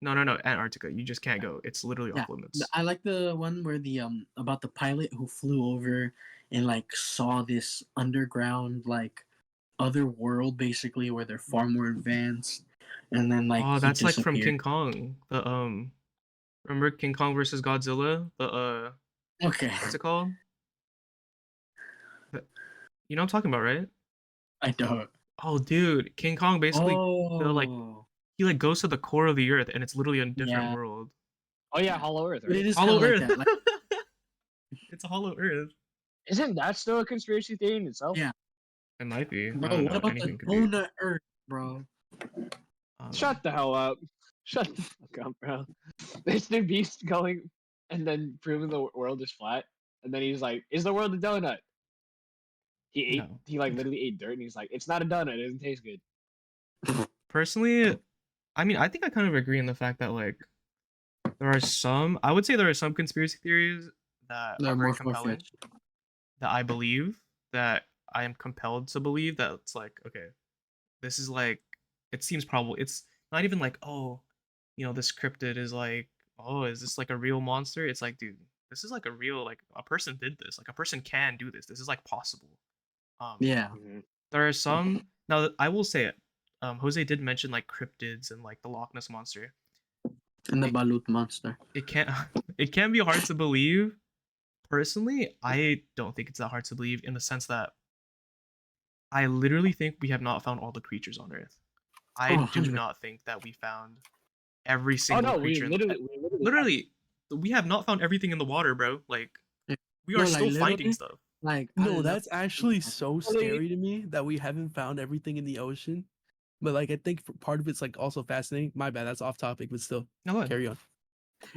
A: No, Antarctica. You just can't go. It's literally
D: Yeah,
A: off limits.
D: I like the one where the about the pilot who flew over and saw this underground other world basically where they're far more advanced, and then
A: Oh,
D: he
A: that's like from
D: disappeared.
A: King Kong. The remember King Kong versus Godzilla? The
D: Okay,
A: what's it called? You know what I'm talking about, right?
D: I don't.
A: Oh, dude, King Kong basically
D: Oh,
A: he goes to the core of the earth and it's literally a different
D: yeah.
A: world.
C: Oh yeah, Hollow Earth.
D: But
C: Right?
D: it is kind of
A: Hollow
D: like
A: Earth.
D: that.
A: It's a hollow Earth.
C: Isn't that still a conspiracy theory in itself?
D: Yeah.
A: It might be. I
D: Bro,
A: don't
D: what
A: know.
D: about the
A: Anything could be.
D: donut Earth, bro?
C: Shut the hell up. Shut the fuck up, bro. Mr. Beast going and then proving the world is flat, and then he's like, "Is the world a donut?"
A: No.
C: He literally ate dirt, and he's like, "It's not a donut. It doesn't taste good."
A: Personally, I mean, I think I kind of agree in the fact that I would say there are some conspiracy theories that
D: They're
A: are very
D: more
A: compelling,
D: far-fetched.
A: that I believe, that I am compelled to believe, that it's like, okay, this is it seems probable. It's not even like, oh, this cryptid is like, oh, is this like a real monster? It's like, dude, this is like a real, like, a person did this. Like, a person can do this. This is like possible.
D: Yeah.
A: There are some. Now, I will say it. Jose did mention like cryptids and like the Loch Ness monster.
D: And the
A: It-
D: balut monster.
A: It can it can be hard to believe. Personally, I don't think it's that hard to believe, in the sense that I literally think we have not found all the creatures on Earth. I
D: Oh,
A: do
D: 100%.
A: not think that we found every
C: Oh
A: single
C: no,
A: creature. Literally, we have not found everything in the water, bro. Like,
D: Yeah.
A: we
D: No,
A: are
D: like,
A: still finding
D: literally,
A: stuff.
D: I
B: No,
D: love
B: that's actually
D: Yeah.
B: so scary to me that we haven't found everything in the ocean. But I think part of it's also fascinating. My bad, that's off topic, but still,
A: No, go ahead.
B: carry on.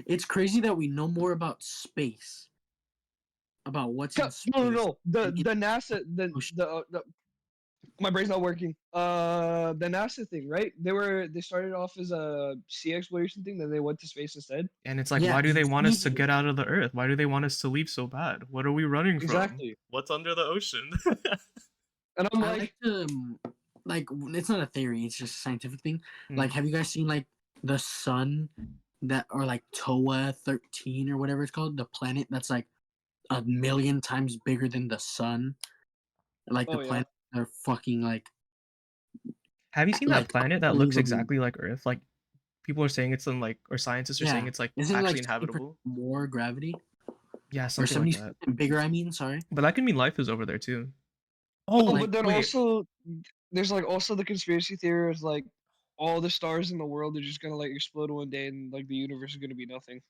D: It's crazy that we know more about space, about what's in space.
C: No. The
D: than
C: NASA
D: ocean.
C: the my brain's not working. The NASA thing, right? They started off as a sea exploration thing, then they went to space instead.
A: And it's like,
D: Yeah,
A: why do they want us to
D: exactly.
A: get out of the Earth? Why do they want us to leave so bad? What are we running from?
C: Exactly.
A: What's under the ocean?
C: And I'm
D: I
C: like,
D: like to it's not a theory, it's just a scientific thing.
A: Hmm.
D: Have you guys seen the sun that, or TOA 13 or whatever it's called, the planet that's like a million times bigger than the sun? The
C: Oh, yeah.
D: planet are fucking
A: Have you seen that planet that looks
D: unbelievably-
A: exactly like Earth? Like, people are saying it's or scientists are saying
D: Yeah.
A: it's like
D: Isn't it
A: actually
D: 70%
A: inhabitable.
D: more gravity?
A: Yeah,
D: Or
A: something like
D: 70%
A: that.
D: bigger, I mean, sorry.
A: But that can mean life is over there too.
C: oh,
A: Oh,
C: but then
A: wait.
C: also there's also the conspiracy theory is all the stars in the world are just gonna explode one day and the universe is gonna be nothing.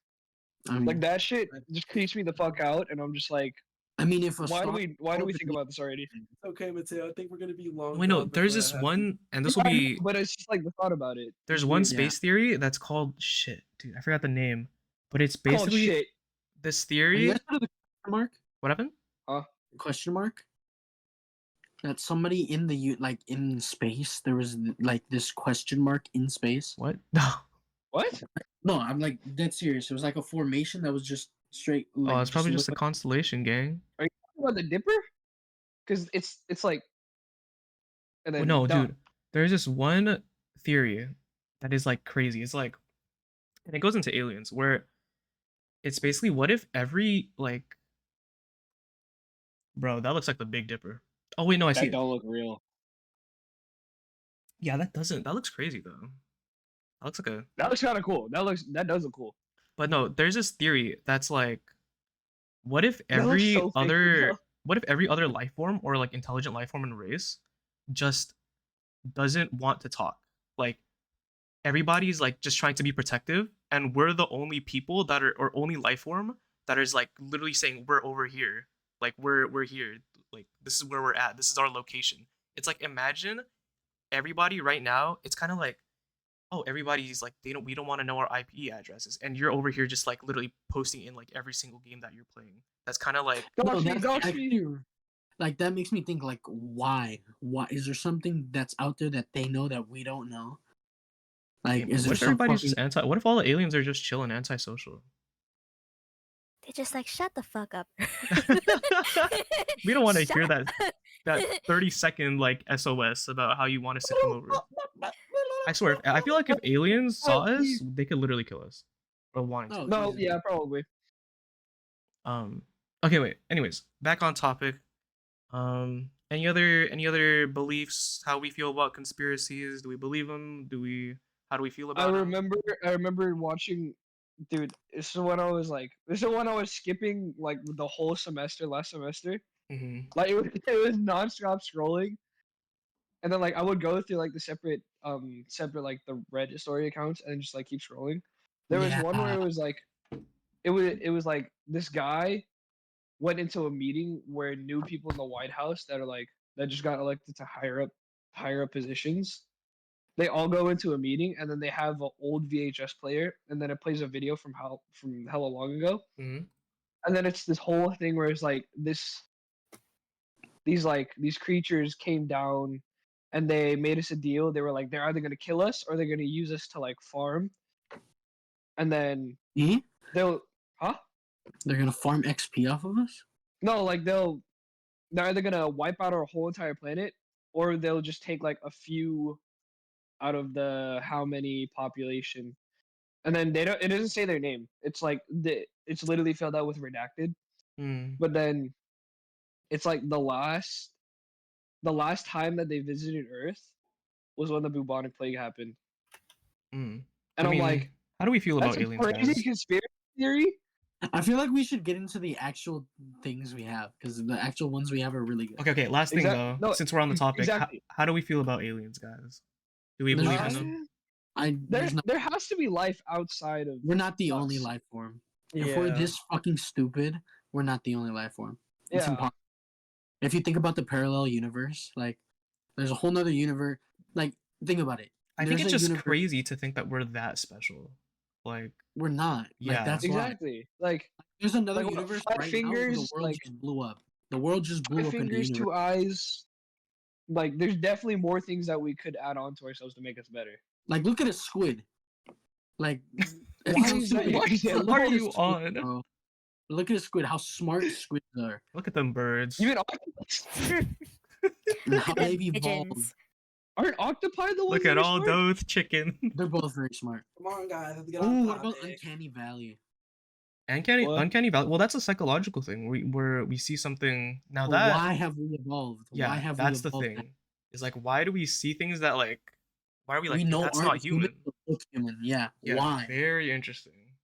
D: I mean,
C: That shit just creeps me the fuck out, and I'm just like,
D: if a
C: why do
D: star
C: we think about this already?
B: Okay, Mateo, I think we're gonna be long.
A: Wait, no,
B: gone
A: there's
B: before
A: this
B: that happens.
A: one, and this
C: Yeah,
A: will
C: I know,
A: be.
C: but it's just the thought about it.
A: There's
C: It's
A: one
C: weird.
A: space theory that's called shit, dude. I forgot the name, but it's
C: Called
A: basically
C: shit.
A: this
D: Have you
A: theory.
D: guys heard of the question mark?
A: What happened?
D: Question mark? That somebody in in space, there was this question mark in space.
A: What? No.
C: What?
D: No, I'm dead serious. It was a formation that was just straight.
A: Oh, it's probably just a
D: looked
A: constellation, gang.
C: Are you talking about the Dipper? Because it's like, and
A: Well,
C: then
A: no,
C: duh.
A: dude. There's this one theory that is crazy. It's and it goes into aliens, where it's basically, what if every bro, that looks like the Big Dipper. Oh wait, no, I see
C: That
A: it.
C: don't look real.
A: Yeah, that doesn't. That looks crazy though. That looks like a.
C: That looks kind of cool. That does look cool.
A: But no, there's this theory that's like, what if
C: That looks
A: every
C: so fake,
A: other,
C: though.
A: what if every other life form or like intelligent life form and race just doesn't want to talk? Like everybody's like just trying to be protective, and we're the only people that are, or only life form that is like literally saying we're over here, like we're here, like this is where we're at, this is our location. It's like imagine everybody right now. It's kind of like, oh, everybody's like we don't want to know our IP addresses, and you're over here just like literally posting in like every single game that you're playing. That's kind of like
D: No,
C: Dox me,
D: that's
C: dox me.
D: actually like that makes me think like why? Why is there something that's out there that they know that we don't know? Like, is there
A: what if
D: some
A: everybody's
D: fucking
A: just anti? What if all the aliens are just chilling, antisocial?
E: They're just like, shut the fuck up.
A: We don't want to
E: Shut
A: hear that
E: up.
A: 30-second like SOS about how you want us to come over. I swear, I feel like if aliens saw us, they could literally kill us or wanting to.
D: Oh,
C: No,
D: easy.
C: yeah, probably.
A: Okay, wait. Anyways, back on topic. Any other beliefs? How we feel about conspiracies? Do we believe them? How do we feel
C: I
A: about them?
C: remember watching, dude. This is when I was skipping like the whole semester last semester.
A: Mm-hmm.
C: Like it was nonstop scrolling, and then like I would go through like the separate like the Reddit story accounts and just like keep scrolling. There was one where
D: Yeah.
C: it was like it was like this guy went into a meeting where new people in the White House that just got elected to higher up positions. They all go into a meeting and then they have an old VHS player and then it plays a video from hella long ago.
A: Mm-hmm.
C: And then it's this whole thing where it's like these creatures came down and they made us a deal. They were like they're either gonna kill us or they're gonna use us to like farm. And then
D: Eh?
C: they'll huh?
D: They're gonna farm XP off of us?
C: No, like they're either gonna wipe out our whole entire planet or they'll just take like a few out of the how many population. And then it doesn't say their name. It's like it's literally filled out with redacted.
A: Mm.
C: But then it's like the last time that they visited Earth was when the bubonic plague happened.
A: Mm.
C: And
A: I
C: I'm
A: mean,
C: like,
A: how do we feel
C: that's
A: about
C: a
A: aliens,
C: crazy
A: guys?
C: conspiracy theory.
D: I feel like we should get into the actual things we have because the actual ones we have are really good.
A: Okay. Last thing
C: Exactly.
A: though,
C: No,
A: since we're on the topic,
C: exactly.
A: how do we feel about aliens, guys? Do we
D: There's
A: believe in
D: just-
A: them?
C: There has to be life outside of.
D: We're not the only
C: us.
D: life form. If we're this fucking stupid, we're not the only life form. It's
C: Yeah.
D: impossible. If you think about the parallel universe, like there's a whole nother universe. Like think about it.
A: I think
D: There's
A: it's
D: a
A: just
D: universe-
A: crazy to think that we're that special. Like,
D: We're not.
A: Yeah.
D: Like that's why.
C: Exactly. Like
D: There's another
C: Like, what,
D: universe
C: five
D: right now
C: fingers,
D: where the world
C: like-
D: just blew up. The world just blew
C: two
D: up in the
C: fingers,
D: universe.
C: 2 eyes. Like there's definitely more things that we could add on to ourselves to make us better.
D: Like look at a squid. Like it
C: Why
D: sounds
C: is that-
D: stupid,
C: why is that-
D: but
A: what
D: look
A: are
D: at a
A: you
D: squid,
A: on?
D: bro. Look at a squid. How smart squids are.
A: look at them birds.
C: Even octopus.
D: And how they've
E: Pigeons.
D: evolved.
C: Aren't octopi the ones
A: Look
C: that
A: at
C: are
A: all
C: smart?
A: those chicken.
D: They're both very smart.
B: Come on, guys. Let's get
D: Oh,
B: on
D: what about
B: topic.
D: Uncanny Valley?
C: What?
A: Uncanny valley. Well, that's a psychological thing. We see something now
D: But
A: that
D: why have we evolved?
A: yeah,
D: Why have
A: that's
D: we
A: the
D: evolved?
A: thing. Is like why do we see things that like why are we like
D: we know
A: that's
D: aren't
A: not human?
D: but look human. Yeah.
A: Yeah,
D: Why?
A: very interesting.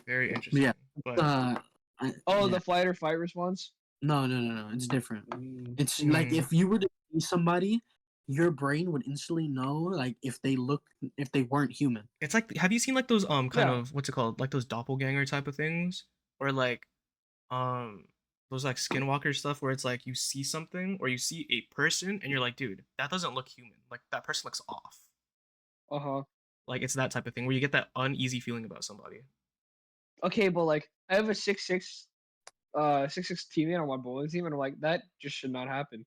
A: Very interesting.
D: Yeah.
A: But
C: Oh,
D: yeah.
C: the flight or fight response.
D: No. It's different.
B: Mm.
D: It's like
A: Mm.
D: if you were to see somebody, your brain would instantly know like if they weren't human.
A: it's like have you seen like those kind
C: Yeah.
A: of what's it called? Like those doppelganger type of things? Or like those like skinwalker stuff where it's like you see something or you see a person and you're like, dude, that doesn't look human. Like that person looks off.
C: Uh-huh.
A: Like it's that type of thing where you get that uneasy feeling about somebody.
C: Okay, but like I have a 6'6" teammate on my bowling team, and I'm like, that just should not happen.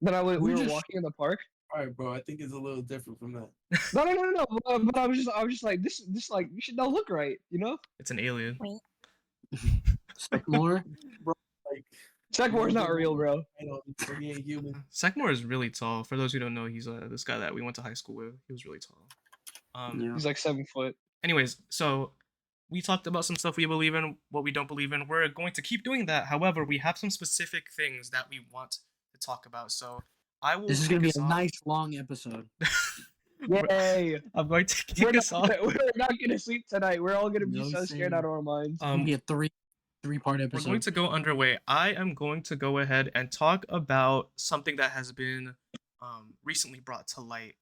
C: Then we were
D: just-
C: walking in the park.
B: All right, bro. I think it's a little different from that.
C: No. But I was just like, this like you should not look right, you know?
A: It's an alien.
D: Sycamore.
B: Like,
C: Tech War's not real, bro.
B: I know he ain't human.
A: Sackmore is really tall. For those who don't know, he's this guy that we went to high school with. He was really tall.
D: Yeah.
C: He's like 7 foot.
A: Anyways, so we talked about some stuff we believe in, what we don't believe in. We're going to keep doing that. However, we have some specific things that we want to talk about. So I will.
D: This is gonna
A: kick
D: be
A: us
D: a
A: off.
D: nice long episode.
C: Yay!
A: I'm going to
C: We're
A: kick us off.
C: we're not gonna sleep tonight. We're all gonna be
D: No
C: so scared out of our minds.
D: It'll be a three-part
A: We're
D: episode.
A: going to go underway. I am going to go ahead and talk about something that has been recently brought to light,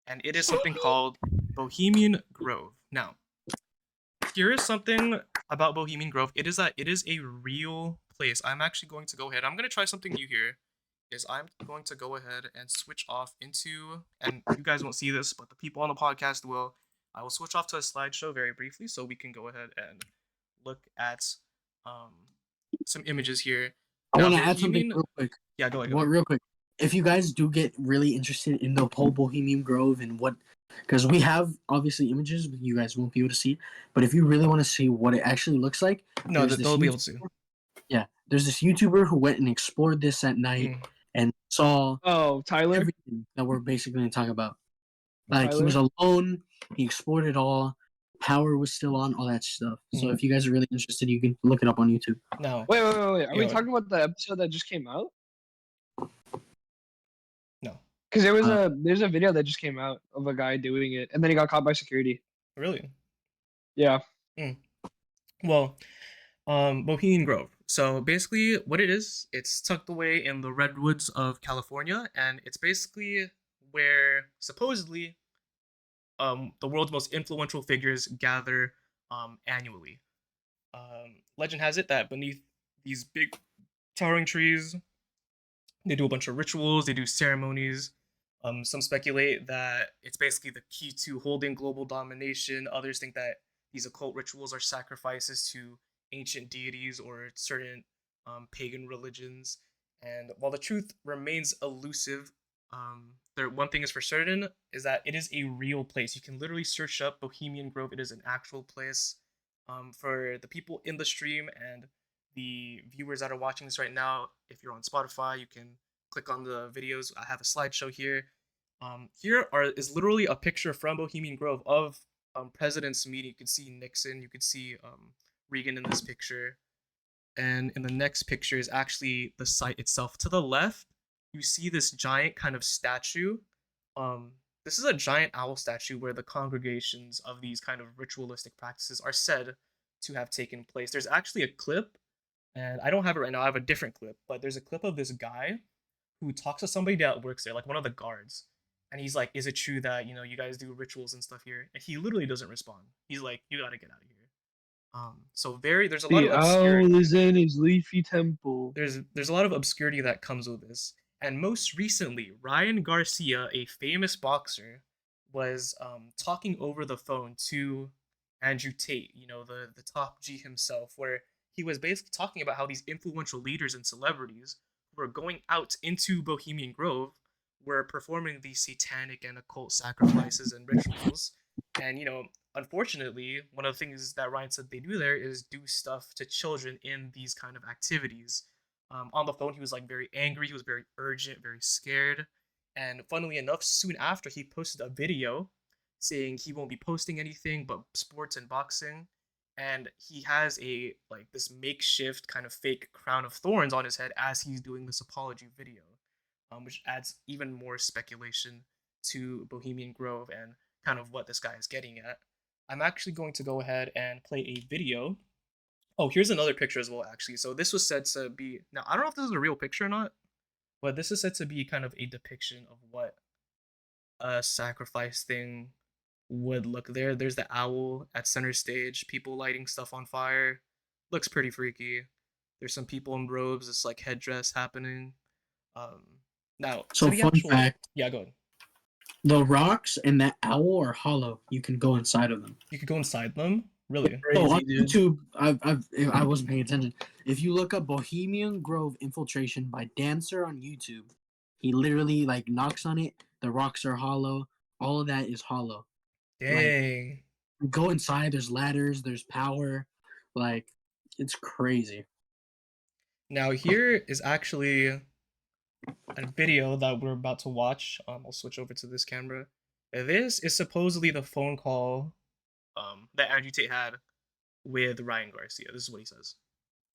A: and it is something called Bohemian Grove. Now, here is something about Bohemian Grove. It is that it is a real place. I'm actually going to go ahead. I'm going to try something new here. Is I'm going to go ahead and switch off into, and you guys won't see this, but the people on the podcast will. I will switch off to a slideshow very briefly so we can go ahead and look at some images here.
D: I
A: Now,
D: want to add something
A: Bohemian-
D: real quick.
A: Yeah, go ahead.
D: What, real quick. If you guys do get really interested in the whole Bohemian Grove and what, because we have obviously images you guys won't be able to see, but if you really want to see what it actually looks like,
A: No,
D: there's
A: they'll
D: this
A: be able to.
D: Yeah, there's this YouTuber who went and explored this at night and saw
C: Oh, Tyler.
D: everything that we're basically going to talk about. Like, he
C: Tyler?
D: was alone, he explored it all, power was still on, all that stuff. So if you guys are really interested, you can look it up on YouTube.
A: No.
C: Wait. Are we
A: Yeah.
C: talking about the episode that just came out?
A: No.
C: Because there's a video that just came out of a guy doing it, and then he got caught by security.
A: Really?
C: Yeah.
A: Well, Bohemian Grove. So basically, what it is, it's tucked away in the redwoods of California, and it's basically where supposedly the world's most influential figures gather annually. Legend has it that beneath these big towering trees, they do a bunch of rituals, they do ceremonies. Some speculate that it's basically the key to holding global domination. Others think that these occult rituals are sacrifices to ancient deities or certain pagan religions. And while the truth remains elusive, one thing is for certain is that it is a real place. You can literally search up Bohemian Grove. It is an actual place. For the people in the stream and the viewers that are watching this right now, if you're on Spotify, you can click on the videos. I have a slideshow here. Here is literally a picture from Bohemian Grove of presidents meeting. You can see Nixon, you can see Reagan in this picture, and in the next picture is actually the site itself. To the left, you see this giant kind of statue. This is a giant owl statue where the congregations of these kind of ritualistic practices are said to have taken place. There's actually a clip, and I don't have it right now. I have a different clip, but there's a clip of this guy who talks to somebody that works there, like one of the guards. And he's like, "Is it true that, you guys do rituals and stuff here?" And he literally doesn't respond. He's like, "You gotta get out of here." So there's a lot of obscurity.
C: The owl is in his leafy temple.
A: There's a lot of obscurity that comes with this. And most recently, Ryan Garcia, a famous boxer, was talking over the phone to Andrew Tate, the top G himself, where he was basically talking about how these influential leaders and celebrities who were going out into Bohemian Grove were performing these satanic and occult sacrifices and rituals. And, unfortunately, one of the things that Ryan said they do there is do stuff to children in these kind of activities. On the phone, he was like very angry, he was very urgent, very scared. And funnily enough, soon after, he posted a video saying he won't be posting anything but sports and boxing. And he has this makeshift kind of fake crown of thorns on his head as he's doing this apology video, which adds even more speculation to Bohemian Grove and kind of what this guy is getting at. I'm actually going to go ahead and play a video. Oh, here's another picture as well, actually. So this was said to be... Now, I don't know if this is a real picture or not, but this is said to be kind of a depiction of what a sacrifice thing would look there. There's the owl at center stage, people lighting stuff on fire. Looks pretty freaky. There's some people in robes, this like headdress happening. Now,
D: So fun fact.
A: Yeah, go ahead.
D: The rocks and that owl are hollow. You can go inside of them.
A: You could go inside them? Really?
B: Crazy,
D: on
B: dude.
D: YouTube, I wasn't paying attention. If you look up Bohemian Grove infiltration by Dancer on YouTube, he literally knocks on it. The rocks are hollow. All of that is hollow.
A: Dang.
D: Go inside. There's ladders. There's power. It's crazy.
A: Now here is actually a video that we're about to watch. I'll switch over to this camera. This is supposedly the phone call that Andrew Tate had with Ryan Garcia. This is what he says.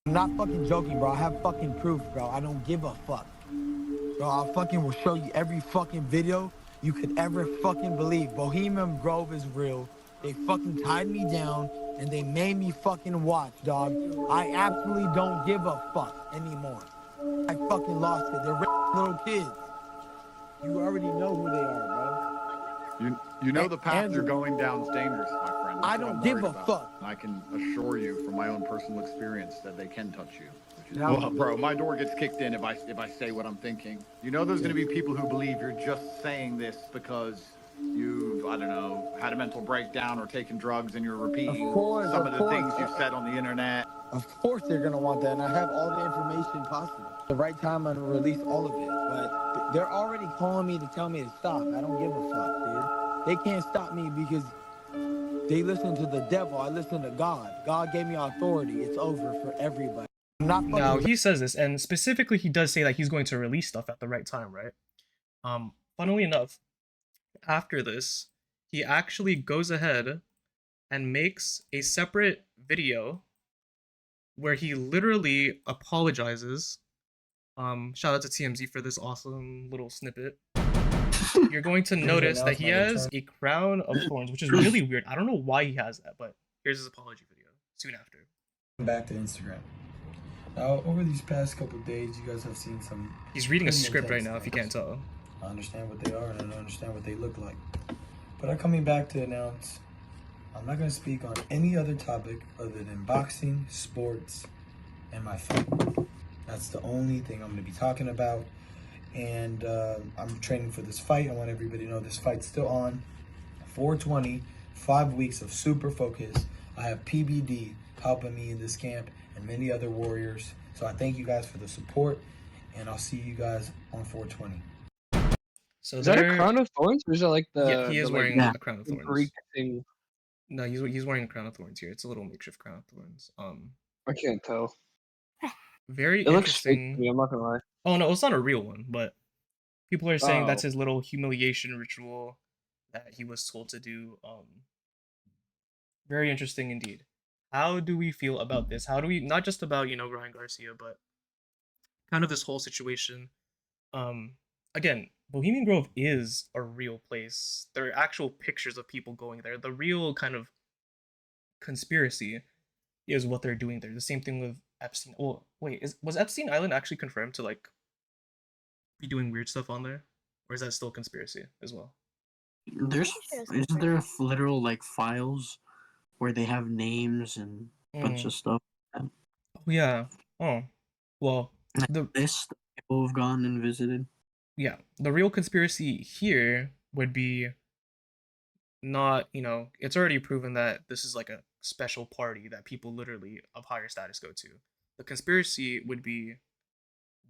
F: I'm not fucking joking, bro. I have fucking proof, bro. I don't give a fuck. Bro, I fucking will show you every fucking video you could ever fucking believe. Bohemian Grove is real. They fucking tied me down and they made me fucking watch, dog. I absolutely don't give a fuck anymore. I fucking lost it. They're little kids. You already know who they are, bro.
G: You know the path
F: Andrew.
G: you're going down is dangerous, my friend.
F: I
G: That's what
F: don't
G: I'm
F: give
G: worried
F: a
G: about.
F: fuck.
G: And I can assure you from my own personal experience that they can touch you.
F: Now-
G: Well, bro, my door gets kicked in if I say what I'm thinking. You know there's going to be people who believe you're just saying this because you've, I don't know, had a mental breakdown or taken drugs and you're repeating some of the things you've said on the internet.
F: Of course they're gonna want that, and I have all the information possible. The right time, I'm gonna release all of it. But they're already calling me to tell me to stop. I don't give a fuck, dude. They can't stop me because they listen to the devil. I listen to God. God gave me authority. It's over for everybody. I'm not fucking
A: Now he says this, and specifically he does say that he's going to release stuff at the right time, right? Funnily enough, after this, he actually goes ahead and makes a separate video where he literally apologizes. Shout out to TMZ for this awesome little snippet. You're going to notice that he has a crown of thorns, which is really weird. I don't know why he has that, but here's his apology video soon after.
H: Back to Instagram. Now, over these past couple days, you guys have seen some.
A: He's reading a
H: pretty
A: script right
H: intense
A: now, if you
H: things.
A: can't tell.
H: I understand what they are and I understand what they look like. But I'm coming back to announce I'm not going to speak on any other topic other than boxing, sports, and my fight. That's the only thing I'm going to be talking about. And I'm training for this fight. I want everybody to know this fight's still on. 420, 5 weeks of super focus. I have PBD helping me in this camp and many other warriors. So I thank you guys for the support, and I'll see you guys on 420.
A: So
C: Is that a crown of thorns, or is it like the?
A: Yeah, he is
C: the,
A: wearing
C: like,
A: a crown of thorns.
C: Greek thing?
A: No, he's wearing a crown of thorns here. It's a little makeshift crown of thorns.
C: I can't tell.
A: Very
C: It looks fake
A: interesting.
C: to me. I'm not gonna lie.
A: Oh no, it's not a real one, but people are saying that's
C: Oh.
A: his little humiliation ritual that he was told to do. Very interesting indeed. How do we feel about this? How do we, not just about, Ryan Garcia, but kind of this whole situation? Again, Bohemian Grove is a real place. There are actual pictures of people going there. The real kind of conspiracy is what they're doing there. The same thing with Epstein. Oh, wait, was Epstein Island actually confirmed to like be doing weird stuff on there, or is that still a conspiracy as well?
D: Isn't there literal like files where they have names and a bunch of stuff?
A: Oh, yeah. Oh, well,
D: Like
A: the
D: list that people have gone and visited.
A: yeah, the real conspiracy here would be not, it's already proven that this is like a special party that people literally of higher status go to. The conspiracy would be,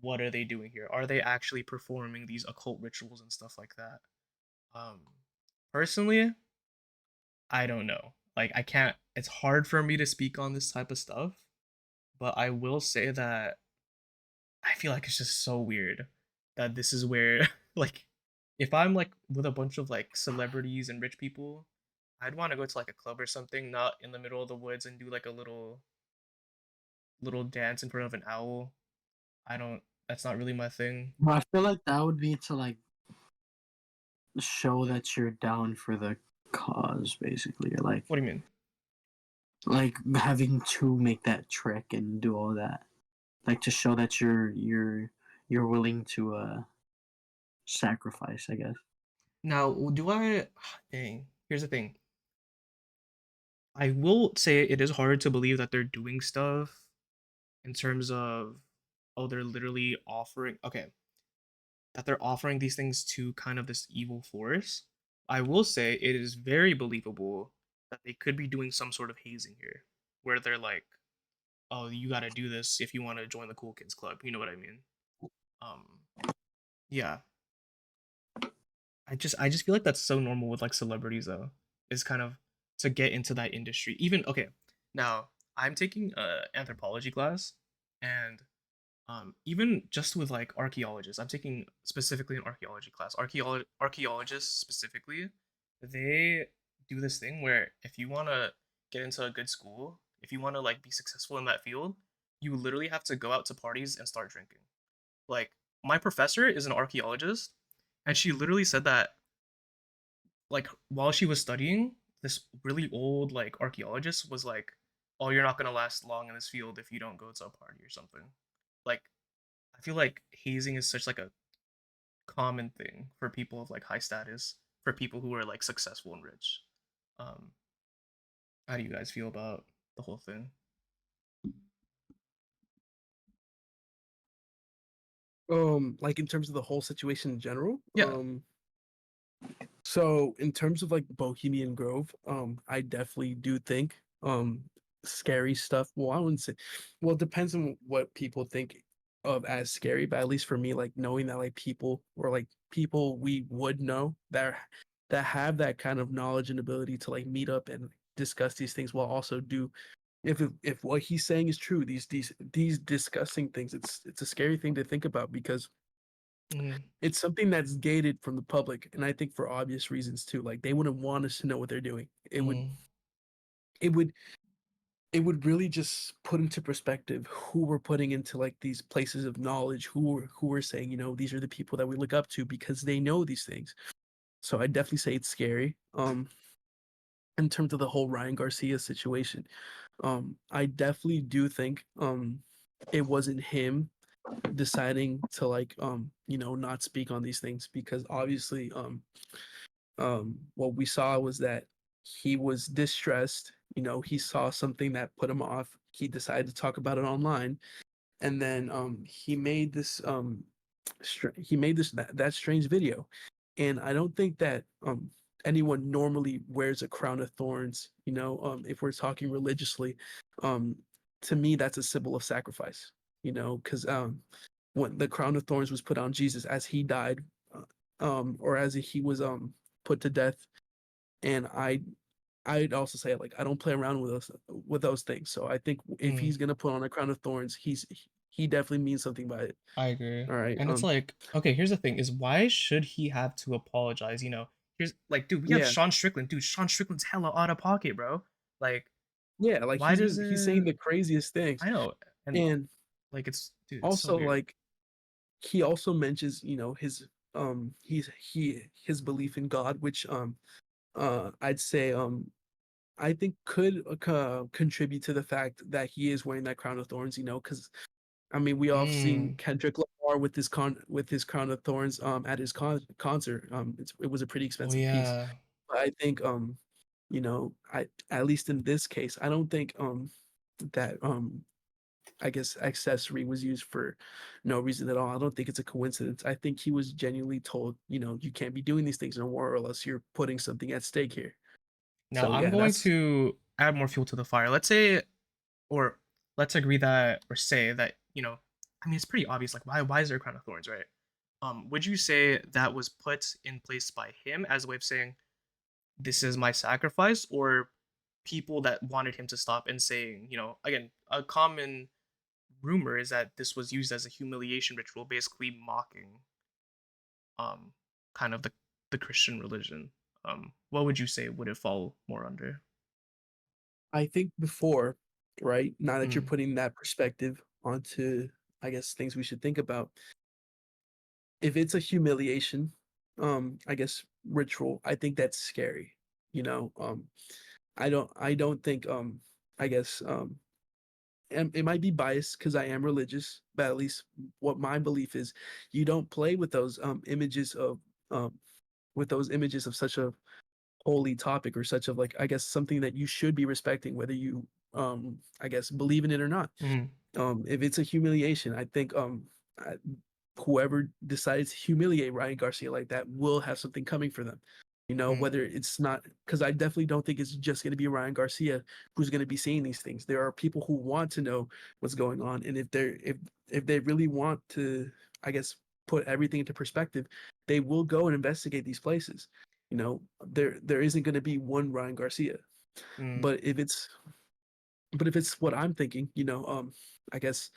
A: what are they doing here? Are they actually performing these occult rituals and stuff like that? Personally, I don't know. Like, I can't, it's hard for me to speak on this type of stuff, but I will say that I feel like it's just so weird that this is where, like, if I'm like with a bunch of like celebrities and rich people, I'd want to go to like a club or something, not in the middle of the woods and do like a little dance in front of an owl. That's not really my thing.
D: Well, I feel like that would be to like show that you're down for the cause, basically. Or like,
A: What do you mean?
D: like having to make that trek and do all that, like to show that you're willing to sacrifice, I guess.
A: Now, here's the thing. I will say it is hard to believe that they're doing stuff in terms of, oh, they're literally that they're offering these things to kind of this evil force. I will say it is very believable that they could be doing some sort of hazing here, where they're like, oh, you gotta do this if you want to join the cool kids club. You know what I mean? Yeah. I just feel like that's so normal with like celebrities though. Is kind of to get into that industry. Even okay, now I'm taking anthropology class, and even just with like archaeologists, I'm taking specifically an archaeology class. Archaeologists specifically, they do this thing where if you want to get into a good school, if you want to like be successful in that field, you literally have to go out to parties and start drinking. Like, my professor is an archaeologist, and she literally said that like while she was studying, this really old like archaeologist was like, "Oh, you're not gonna last long in this field if you don't go to a party or something." Like, I feel like hazing is such like a common thing for people of like high status, for people who are like successful and rich. Um, how do you guys feel about the whole thing?
B: Like in terms of the whole situation in general.
A: Yeah.
B: So in terms of like Bohemian Grove, I definitely do think scary stuff. Well, I wouldn't say, well, it depends on what people think of as scary, but at least for me, like knowing that like people or like people we would know that have that kind of knowledge and ability to like meet up and discuss these things while also do if what he's saying is true, these discussing things, it's a scary thing to think about because
A: Mm,
B: it's something that's gated from the public, and I think for obvious reasons too. Like they wouldn't want us to know what they're doing.
A: mm,
B: It would it would really just put into perspective who we're putting into like these places of knowledge, who we're saying, these are the people that we look up to because they know these things. So I definitely say it's scary. In terms of the whole Ryan Garcia situation, I definitely do think it wasn't him deciding to like not speak on these things because obviously what we saw was that he was distressed. He saw something that put him off. He decided to talk about it online, and then he made this that strange video. And I don't think that anyone normally wears a crown of thorns. If we're talking religiously, um to me that's a symbol of sacrifice. Because when the crown of thorns was put on Jesus as he died, or as he was put to death. And I'd also say like I don't play around with those things. So I think if
A: mm.
B: he's gonna put on a crown of thorns, he definitely means something by it.
A: I agree.
B: All right.
A: And it's like, okay, here's the thing: is why should he have to apologize? Here's like, dude, we have
B: Yeah,
A: Sean Strickland. Dude, Sean Strickland's hella out of pocket, bro. Like,
B: yeah. Like
A: why does
B: he's saying
A: it?
B: the craziest things,
A: I know, and
B: and
A: like, it's dude, it's so
B: also
A: weird.
B: like he also mentions his belief in God, which I'd say I think could contribute to the fact that he is wearing that crown of thorns. Because I mean, we all have seen
A: Mm,
B: Kendrick Lamar with his crown of thorns at his concert. It was a pretty
A: oh
B: expensive piece.
A: yeah.
B: But I think I at least in this case, I don't think that I guess accessory was used for no reason at all. I don't think it's a coincidence. I think he was genuinely told, you can't be doing these things no more, or else you're putting something at stake here.
A: Now
B: So
A: I'm
B: yeah,
A: going
B: that's
A: to add more fuel to the fire. Let's say, or let's agree that, or say that, I mean, it's pretty obvious. Like, why is there a crown of thorns, right? Would you say that was put in place by him as a way of saying, this is my sacrifice, or people that wanted him to stop and saying, again, a common rumor is that this was used as a humiliation ritual, basically mocking, um, kind of the Christian religion. What would you say would it fall more under?
B: I think before, right? Now that you're
A: Mm,
B: putting that perspective onto, I guess, things we should think about. If it's a humiliation, I guess ritual, I think that's scary. You know, I don't think, I guess, and it might be biased because I am religious, but at least what my belief is, you don't play um, with those images of such a holy topic or such of like I guess something that you should be respecting whether you I guess believe in it or not.
A: mm,
B: If it's a humiliation, I think I, whoever decides to humiliate Ryan Garcia like that will have something coming for them.
A: mm,
B: Whether it's not, because I definitely don't think it's just going to be Ryan Garcia who's going to be seeing these things. There are people who want to know what's going on, and if they really want to, I guess, put everything into perspective, they will go and investigate these places. There isn't going to be one Ryan Garcia,
A: mm,
B: but if it's what I'm thinking, I guess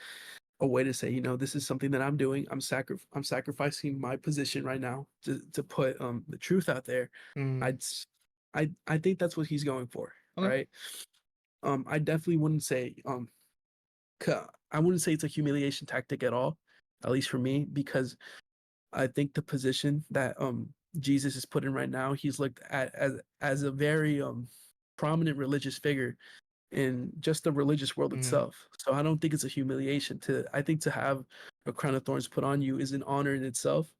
B: a way to say, this is something that I'm doing. I'm sacrificing my position right now to put the truth out there.
A: mm.
B: I'd s- I think that's what he's going for,
A: Okay.
B: right? I definitely wouldn't say I wouldn't say it's a humiliation tactic at all, at least for me, because I think the position that Jesus is put in right now, he's looked at as a very prominent religious figure in just the religious world itself. So I don't think it's a humiliation. I think to have a crown of thorns put on you is an honor in itself.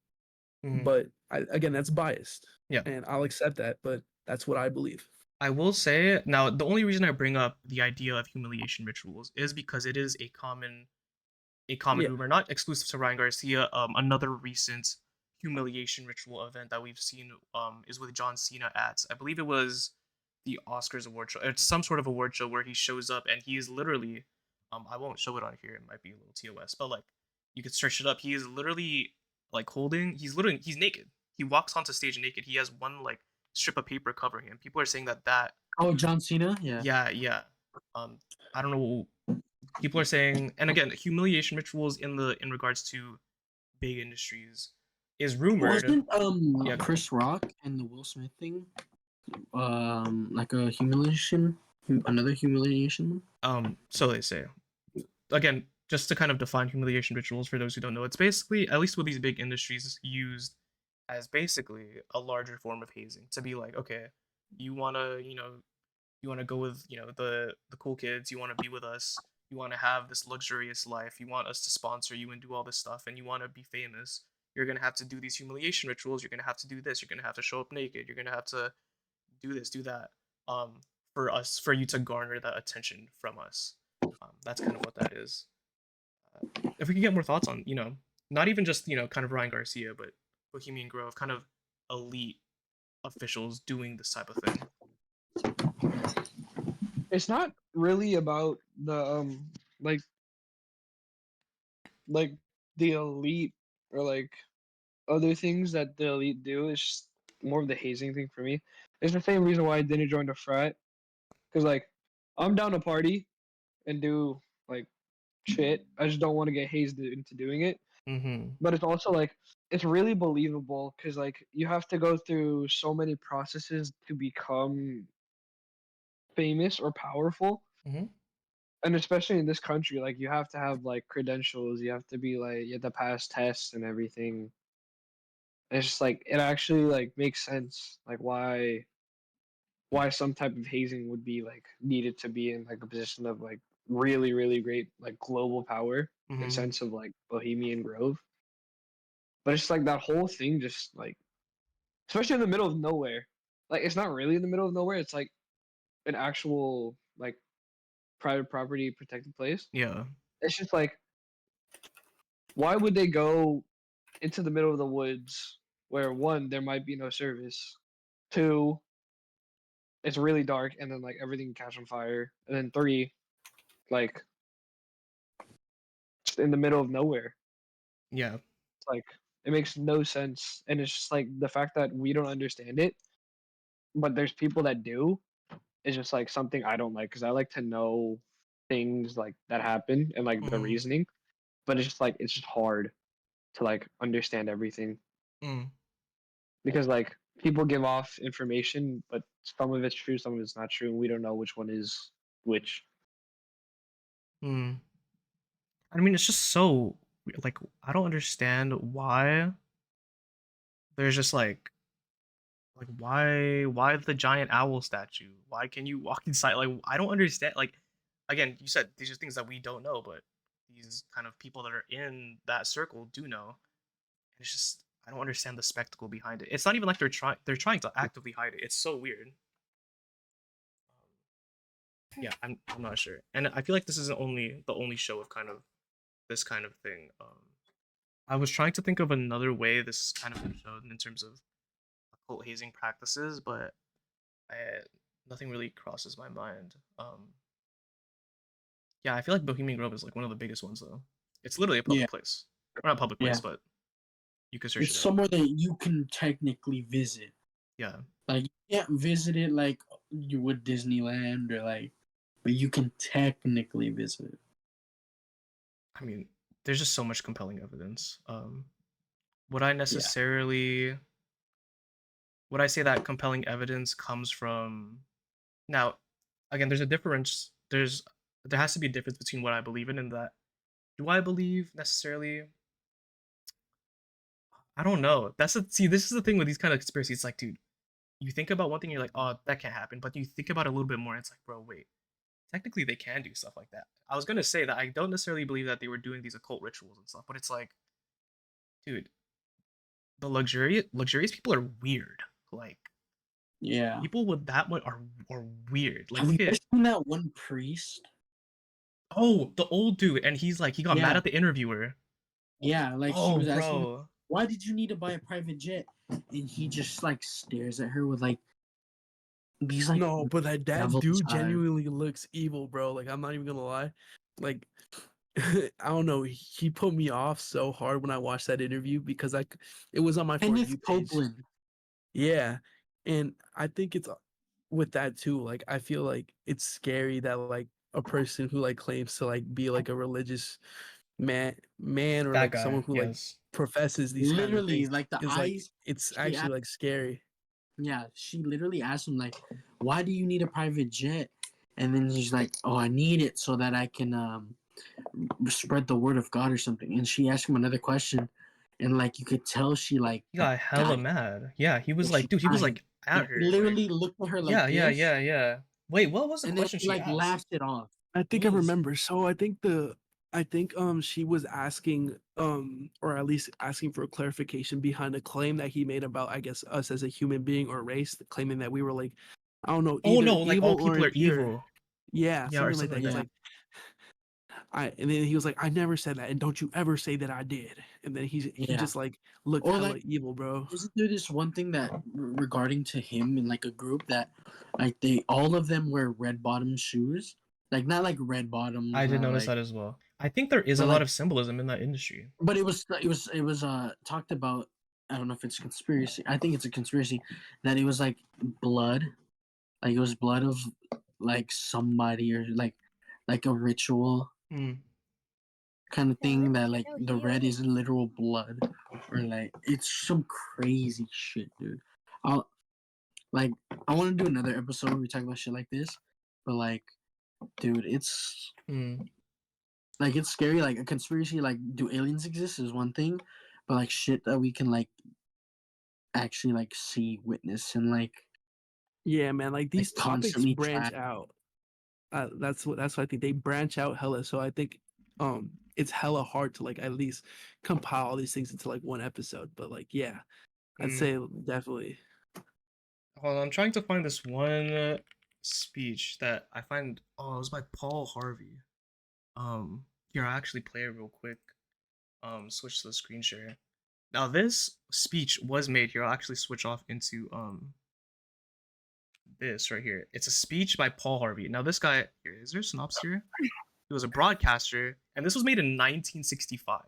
B: But again, that's biased.
A: Yeah.
B: And I'll accept that, but that's what I believe.
A: I will say now the only reason I bring up the idea of humiliation rituals is because it is a common rumor, not exclusive to Ryan Garcia. Another recent humiliation ritual event that we've seen is with John Cena at, I believe it was the Oscars award show. It's some sort of award show where he shows up and he is literally I won't show it on here, it might be a little TOS, but like you could search it up. He is literally like he's naked. He walks onto stage naked. He has one like strip of paper covering him. People are saying that
D: Oh, John Cena?
A: yeah. I don't know. People are saying, and again, humiliation rituals in regards to big industries is rumored.
D: Wasn't Chris Rock and the Will Smith thing like a humiliation, another humiliation?
A: So they say. Again, just to kind of define humiliation rituals for those who don't know, it's basically, at least with these big industries, used as basically a larger form of hazing to be like, okay, you wanna go with the cool kids, you want to be with us, you want to have this luxurious life, you want us to sponsor you and do all this stuff, and you want to be famous, you're gonna have to do these humiliation rituals, you're gonna have to do this, you're gonna have to show up naked, you're gonna have to do this, do that, for you to garner that attention from us. That's kind of what that is. If we could get more thoughts on, not even just kind of Ryan Garcia, but Bohemian Grove, kind of elite officials doing this type of thing.
C: It's not really about the like the elite or like other things that the elite do. It's just more of the hazing thing for me. It's the same reason why I didn't join the frat, because like I'm down to party and do like shit. I just don't want to get hazed into doing it. But it's also like it's really believable because like you have to go through so many processes to become famous or powerful. And especially in this country, like you have to have like credentials, you have to be like you have to pass tests and everything. And it's just like it actually like makes sense like why some type of hazing would be like needed to be in like a position of like really really great like global power in sense of like Bohemian Grove. But it's just like that whole thing just like especially in the middle of nowhere. Like it's not really in the middle of nowhere, it's like an actual like private property protected place.
A: Yeah.
C: It's just like why would they go into the middle of the woods where one there might be no service, two it's really dark and then like everything can catch on fire, and then three like just in the middle of nowhere.
A: Yeah.
C: It's like it makes no sense, and it's just like the fact that we don't understand it, but there's people that do. Is just like something I don't like because I like to know things like that happen and like the reasoning, but it's just like it's just hard to like understand everything because like people give off information, but some of it's true, some of it's not true, and we don't know which one is which.
A: I mean, it's just so like I don't understand why there's just like why the giant owl statue? Why can you walk inside? Like I don't understand. Like again, you said these are things that we don't know, but these kind of people that are in that circle do know. And it's just I don't understand the spectacle behind it. It's not even like they're trying to actively hide it. It's so weird. Yeah, I'm not sure. And I feel like this isn't the only show of kind of this kind of thing. I was trying to think of another way this kind of been shown in terms of occult hazing practices, but I, nothing really crosses my mind. Yeah, I feel like Bohemian Grove is like one of the biggest ones though. It's literally a public place, or not a public place, but you can search
D: It's
A: it up.
D: somewhere that you can technically visit.
A: Yeah,
D: like you can't visit it like you would Disneyland or like, but you can technically visit it.
A: I mean, there's just so much compelling evidence. Would I necessarily would I say that compelling evidence comes from now again there's a difference there has to be a difference between what I believe in and that do I believe necessarily I don't know. See, this is the thing with these kind of conspiracies. It's like, dude, you think about one thing, you're like, oh, that can't happen. But you think about it a little bit more, and it's like, bro, wait. Technically, they can do stuff like that. I was gonna say that I don't necessarily believe that they were doing these occult rituals and stuff, but it's like, dude, the luxurious people are weird. Like,
D: Yeah.
A: people with that much are weird. Like,
D: Have
A: look
D: you
A: at
D: guys seen that one priest?
A: the old dude, and he's like, he got mad
D: Yeah.
A: at the interviewer.
D: Yeah, like she
A: Oh,
D: was asking,
A: bro.
D: why did you need to buy a private jet? And he just like stares at her with like these like
B: No, but that
D: devil's
B: dude
D: eyes.
B: genuinely looks evil, bro. Like I'm not even gonna lie. Like I don't know, he put me off so hard when I watched that interview because it was on my For
D: Kenneth
B: You page.
D: Copeland.
B: Yeah, and I think it's with that too. Like I feel like it's scary that like a person who like claims to like be like a religious man or
A: That
B: like
A: guy,
B: someone who like
A: yes.
B: professes these kind of
D: Literally,
B: things
D: like the
B: is like
D: eyes.
B: it's
D: She
B: actually like scary.
D: Yeah, she literally asked him like, "Why do you need a private jet?" And then he's like, "Oh, I need it so that I can spread the word of God or something." And she asked him another question, and like you could tell she like
A: He got hella mad. Yeah, he was
D: she
A: like, dude, he was
D: died.
A: like at
D: Yeah,
A: her.
D: he
A: Like,
D: literally looked at her like
A: yeah,
D: this,
A: yeah. Wait, what was the
D: and then
A: question
D: she
A: she
D: like
A: asked?
D: laughed it off.
B: I think
A: What
B: I
A: was
B: remember. So I think she was asking or at least asking for clarification behind a claim that he made about I guess us as a human being or race, claiming that we were like I don't know,
A: Oh
B: either
A: no, like all
B: evil or
A: people are
B: impure.
A: evil.
B: Yeah,
A: Yeah, or
B: something like that.
A: something
B: He's
A: like
D: Yeah,
A: that.
B: like and then he was like, I never said that, and don't you ever say that I did. And then he
D: yeah.
B: just like looked
D: Or
B: hella
D: like,
B: evil, bro.
D: isn't there this one thing that regarding to him in like a group that like they all of them wear red bottom shoes, like not like red bottoms,
A: I did notice
D: like
A: that as well. I think there is a
D: but
A: lot
D: like
A: of symbolism in that industry.
D: but it was talked about. I don't know if it's a conspiracy. I think it's a conspiracy that it was like blood, like it was blood of like somebody or like a ritual
A: Mm.
D: kind of thing that like
E: No,
D: the red is literal blood or like it's some crazy shit, dude. I'll like I want to do another episode where we talk about shit like this, but like, dude, it's
A: Mm.
D: like it's scary. Like a conspiracy, like do aliens exist is one thing, but like shit that we can like actually like see, witness, and
B: Yeah, man. Like
D: like
B: these topics
D: constantly
B: branch
D: track.
B: out. That's what I think they branch out hella. So I think it's hella hard to like at least compile all these things into like one episode. But like yeah, I'd
A: Mm.
B: say definitely.
A: Hold on, I'm trying to find this one speech that I find. Oh, it was by Paul Harvey. Here I'll actually play it real quick. Switch to the screen share. Now this speech was made here. I'll actually switch off into this right here. It's a speech by Paul Harvey. Now this guy here, is there a synopsis here? He was a broadcaster, and this was made in 1965.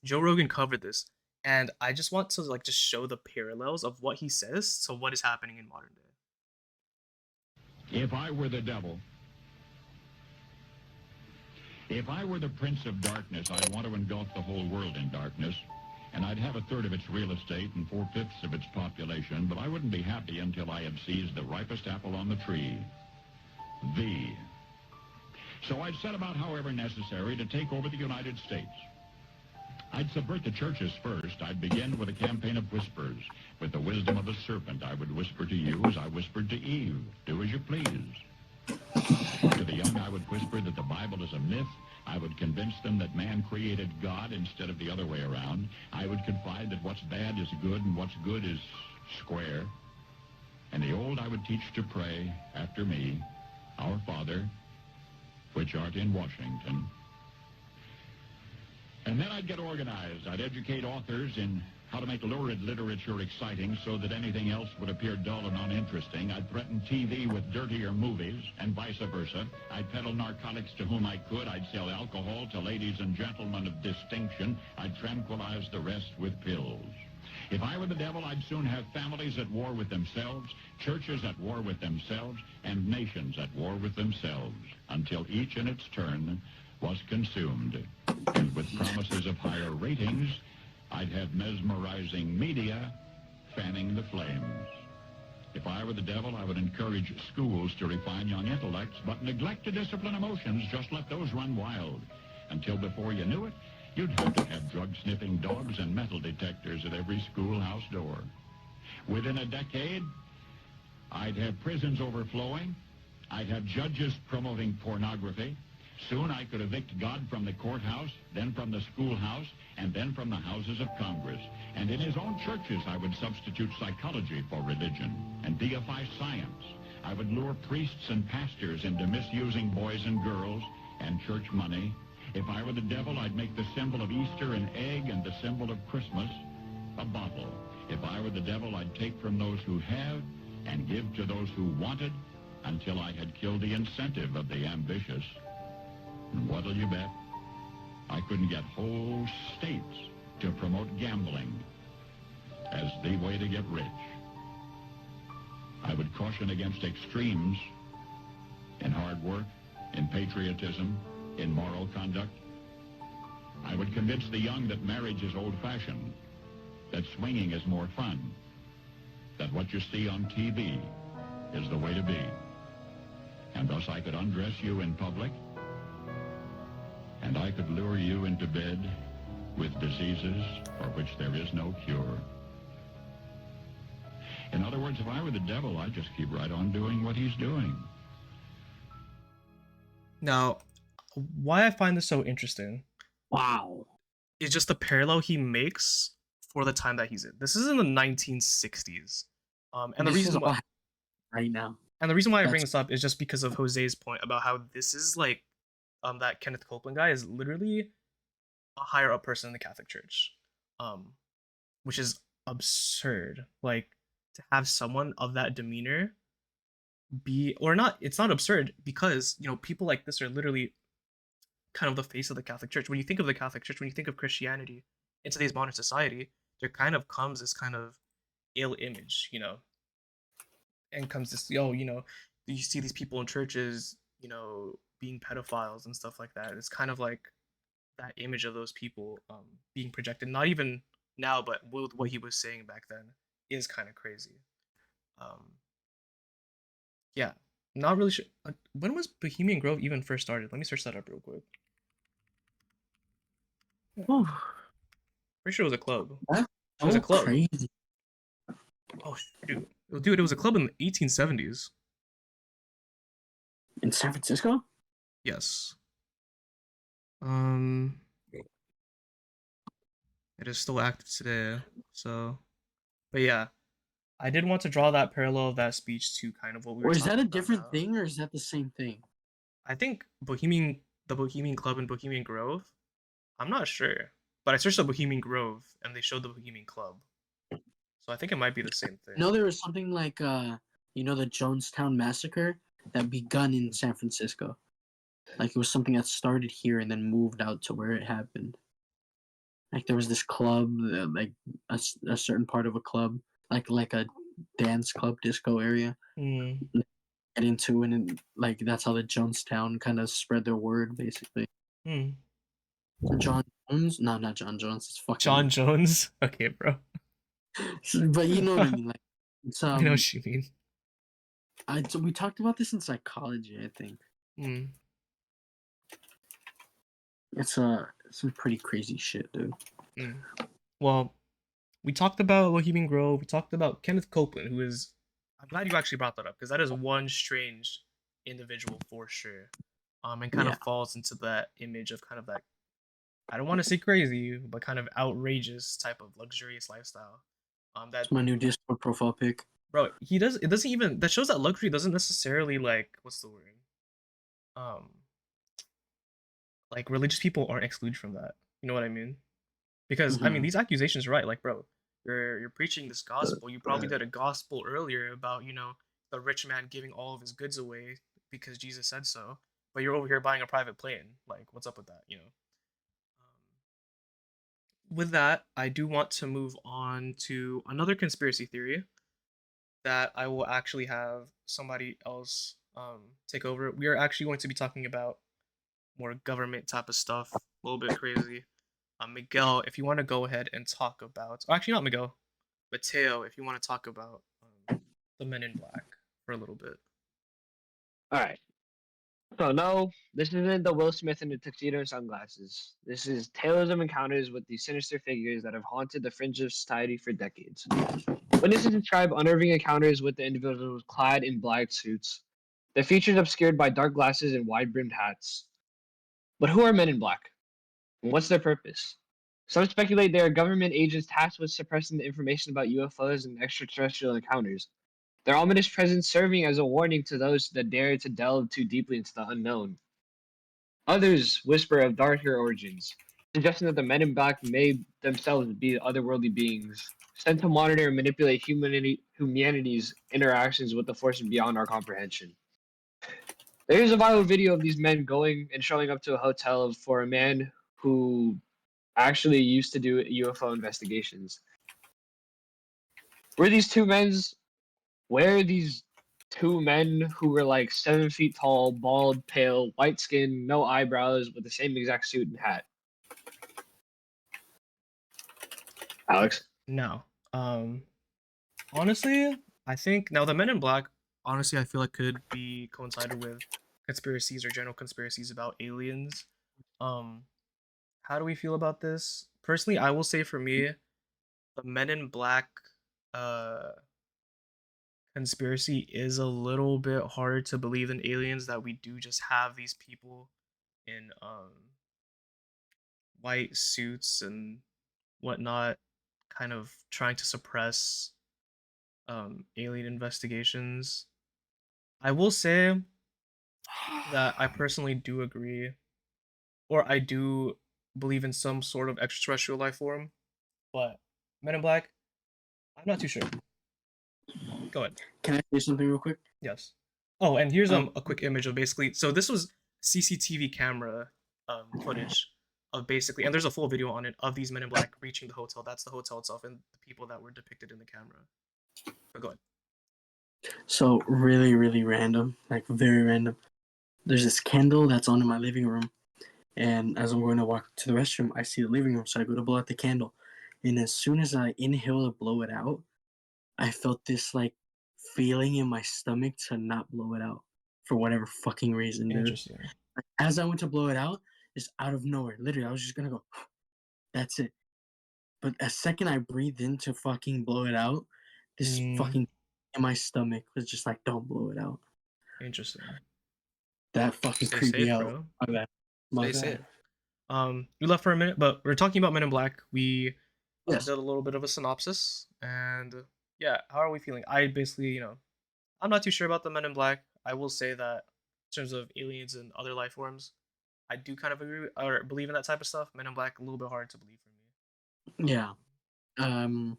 A: Joe Rogan covered this, and I just want to like just show the parallels of what he says to what is happening in modern day.
I: If I were the devil, if I were the prince of darkness, I'd want to engulf the whole world in darkness, and I'd have a third of its real estate and 4/5 of its population, but I wouldn't be happy until I had seized the ripest apple on the tree. So I'd set about, however necessary, to take over the United States. I'd subvert the churches first. I'd begin with a campaign of whispers. With the wisdom of the serpent, I would whisper to you as I whispered to Eve, do as you please. To the young, I would whisper that the Bible is a myth. I would convince them that man created God instead of the other way around. I would confide that what's bad is good and what's good is square. And the old I would teach to pray after me, Our Father, which art in Washington. And then I'd get organized. I'd educate authors in how to make lurid literature exciting so that anything else would appear dull and uninteresting. I'd threaten TV with dirtier movies and vice versa. I'd peddle narcotics to whom I could. I'd sell alcohol to ladies and gentlemen of distinction. I'd tranquilize the rest with pills. If I were the devil, I'd soon have families at war with themselves, churches at war with themselves, and nations at war with themselves, until each in its turn was consumed. And with promises of higher ratings, I'd have mesmerizing media fanning the flames. If I were the devil, I would encourage schools to refine young intellects, but neglect to discipline emotions. Just let those run wild. Until before you knew it, You'd have to have drug-sniffing dogs and metal detectors at every schoolhouse door. Within a decade, I'd have prisons overflowing. I'd have judges promoting pornography. Soon I could evict God from the courthouse, then from the schoolhouse, and then from the houses of Congress. And in his own churches, I would substitute psychology for religion and deify science. I would lure priests and pastors into misusing boys and girls and church money. If I were the devil, I'd make the symbol of Easter an egg and the symbol of Christmas a bottle. If I were the devil, I'd take from those who have and give to those who wanted until I had killed the incentive of the ambitious. And what'll you bet? I couldn't get whole states to promote gambling as the way to get rich. I would caution against extremes in hard work, in patriotism, in moral conduct. I would convince the young that marriage is old-fashioned, that swinging is more fun, that what you see on TV is the way to be. And thus I could undress you in public, and I could lure you into bed with diseases for which there is no cure. In other words, if I were the devil, I'd just keep right on doing what he's doing.
A: Now, why I find this so interesting is just the parallel he makes for the time that he's in. This is in the 1960s. And the reason why
D: right now.
A: And the reason why I bring this up is just because of Jose's point about how this is like that Kenneth Copeland guy is literally a higher up person in the Catholic Church. Which is absurd. Like to have someone of that demeanor be or not, it's not absurd because people like this are literally kind of the face of the Catholic Church. When you think of the Catholic Church, when you think of Christianity in today's modern society, there kind of comes this kind of ill image, and comes this, you see these people in churches, being pedophiles and stuff like that. It's kind of like that image of those people being projected, not even now, but with what he was saying back then is kind of crazy. Yeah, not really sure. When was Bohemian Grove even first started? Let me search that up real quick. Pretty sure it was a club. It was a club.
D: Crazy.
A: Oh, dude, it was a club in the 1870s.
D: In San Francisco?
A: Yes. It is still active today. So, but yeah, I did want to draw that parallel of that speech to kind of what we were.
D: Or is that a
A: about
D: different
A: now.
D: thing, or is that the same thing?
A: I think the Bohemian Club and Bohemian Grove. I'm not sure, but I searched up Bohemian Grove and they showed the Bohemian Club. So I think it might be the same thing.
D: No, there was something like the Jonestown Massacre that begun in San Francisco. Like it was something that started here and then moved out to where it happened. Like there was this club, like a certain part of a club, like a dance club disco area. Get into it, and like that's how the Jonestown kind of spread their word, basically. John Jones? No, not John Jones. It's fucking
A: John Jones. Okay, bro.
D: But you know what I mean. Like, it's,
A: I know what you mean.
D: So we talked about this in psychology, I think. It's some pretty crazy shit, dude.
A: Well, we talked about Bohemian Grove. We talked about Kenneth Copeland, who is. I'm glad you actually brought that up because that is one strange individual for sure. And kind of falls into that image of kind of that. I don't want to say crazy, but kind of outrageous type of luxurious lifestyle. That's
D: my new Discord profile pic.
A: Bro, it doesn't even, that shows that luxury doesn't necessarily like, what's the word? Like religious people aren't excluded from that. You know what I mean? Because I mean, these accusations are right. Like, bro, you're preaching this gospel. You probably did a gospel earlier about, the rich man giving all of his goods away because Jesus said so. But you're over here buying a private plane. Like, what's up with that? With that, I do want to move on to another conspiracy theory that I will actually have somebody else take over. We are actually going to be talking about more government type of stuff, a little bit crazy. Miguel, if you want to go ahead and talk about, or actually not Miguel, Mateo, if you want to talk about the Men in Black for a little bit.
C: All right. So no, this isn't the Will Smith in the tuxedo and sunglasses. This is tales of encounters with these sinister figures that have haunted the fringe of society for decades. Witnesses describe unnerving encounters with the individuals clad in black suits. Their features obscured by dark glasses and wide-brimmed hats. But who are Men in Black? And what's their purpose? Some speculate they are government agents tasked with suppressing the information about UFOs and extraterrestrial encounters. Their ominous presence serving as a warning to those that dare to delve too deeply into the unknown. Others whisper of darker origins, suggesting that the Men in Black may themselves be otherworldly beings, sent to monitor and manipulate humanity's interactions with the forces beyond our comprehension. There is a viral video of these men going and showing up to a hotel for a man who actually used to do UFO investigations. Were these two men's? Where are these two men who were like 7 feet tall, bald, pale, white skin, no eyebrows, with the same exact suit and hat? Alex?
A: No. Honestly, I think now the Men in Black, honestly, I feel like could be coincided with conspiracies or general conspiracies about aliens. Um, how do we feel about this? Personally, I will say for me, the Men in Black uh conspiracy is a little bit hard to believe in aliens, that we do just have these people in white suits and whatnot kind of trying to suppress alien investigations. I will say that I personally do agree, or I do believe in some sort of extraterrestrial life form, but Men in Black, I'm not too sure. Go ahead.
D: Can I say something real quick?
A: Yes. Oh, and here's a quick image of basically. So this was CCTV camera footage of basically, and there's a full video on it of these Men in Black reaching the hotel. That's the hotel itself and the people that were depicted in the camera. But go ahead.
D: So really, really random, like very random. There's this candle that's on in my living room, and as I'm going to walk to the restroom, I see the living room, so I go to blow out the candle, and as soon as I inhale to blow it out, I felt this like feeling in my stomach to not blow it out for whatever fucking reason, dude.
A: Interesting.
D: As I went to blow it out, just out of nowhere, literally, I was just gonna go, that's it. But a second I breathed in to fucking blow it out, this fucking in my stomach was just like, don't blow it out.
A: Interesting.
D: That fucking creeped me out.
A: Bro.
D: My bad. My
A: Stay
D: bad.
A: safe. We left for a minute, but we're talking about Men in Black. We
D: Yes.
A: did a little bit of a synopsis, and yeah, how are we feeling? I basically, I'm not too sure about the Men in Black. I will say that in terms of aliens and other life forms, I do kind of agree or believe in that type of stuff. Men in Black, a little bit hard to believe for me.
D: Yeah. Men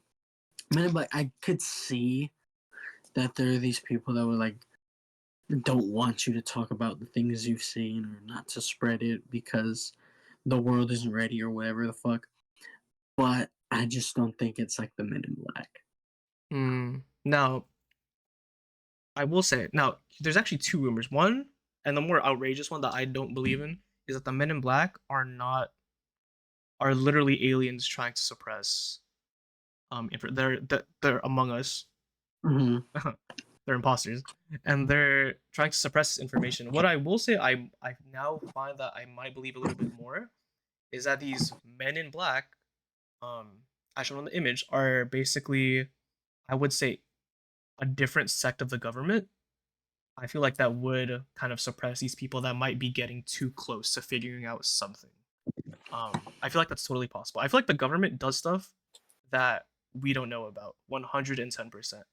D: in Black, I could see that there are these people that were like, don't want you to talk about the things you've seen or not to spread it because the world isn't ready or whatever the fuck. But I just don't think it's like the Men in Black.
A: Now, I will say, now, there's actually two rumors. One, and the more outrageous one that I don't believe in, is that the Men in Black are literally aliens trying to suppress they're among us.
D: Mm-hmm.
A: They're imposters, and they're trying to suppress this information. What I will say, I now find that I might believe a little bit more, is that these Men in Black, as shown on the image, are basically, I would say, a different sect of the government. I feel like that would kind of suppress these people that might be getting too close to figuring out something. I feel like that's totally possible. I feel like the government does stuff that we don't know about 110%.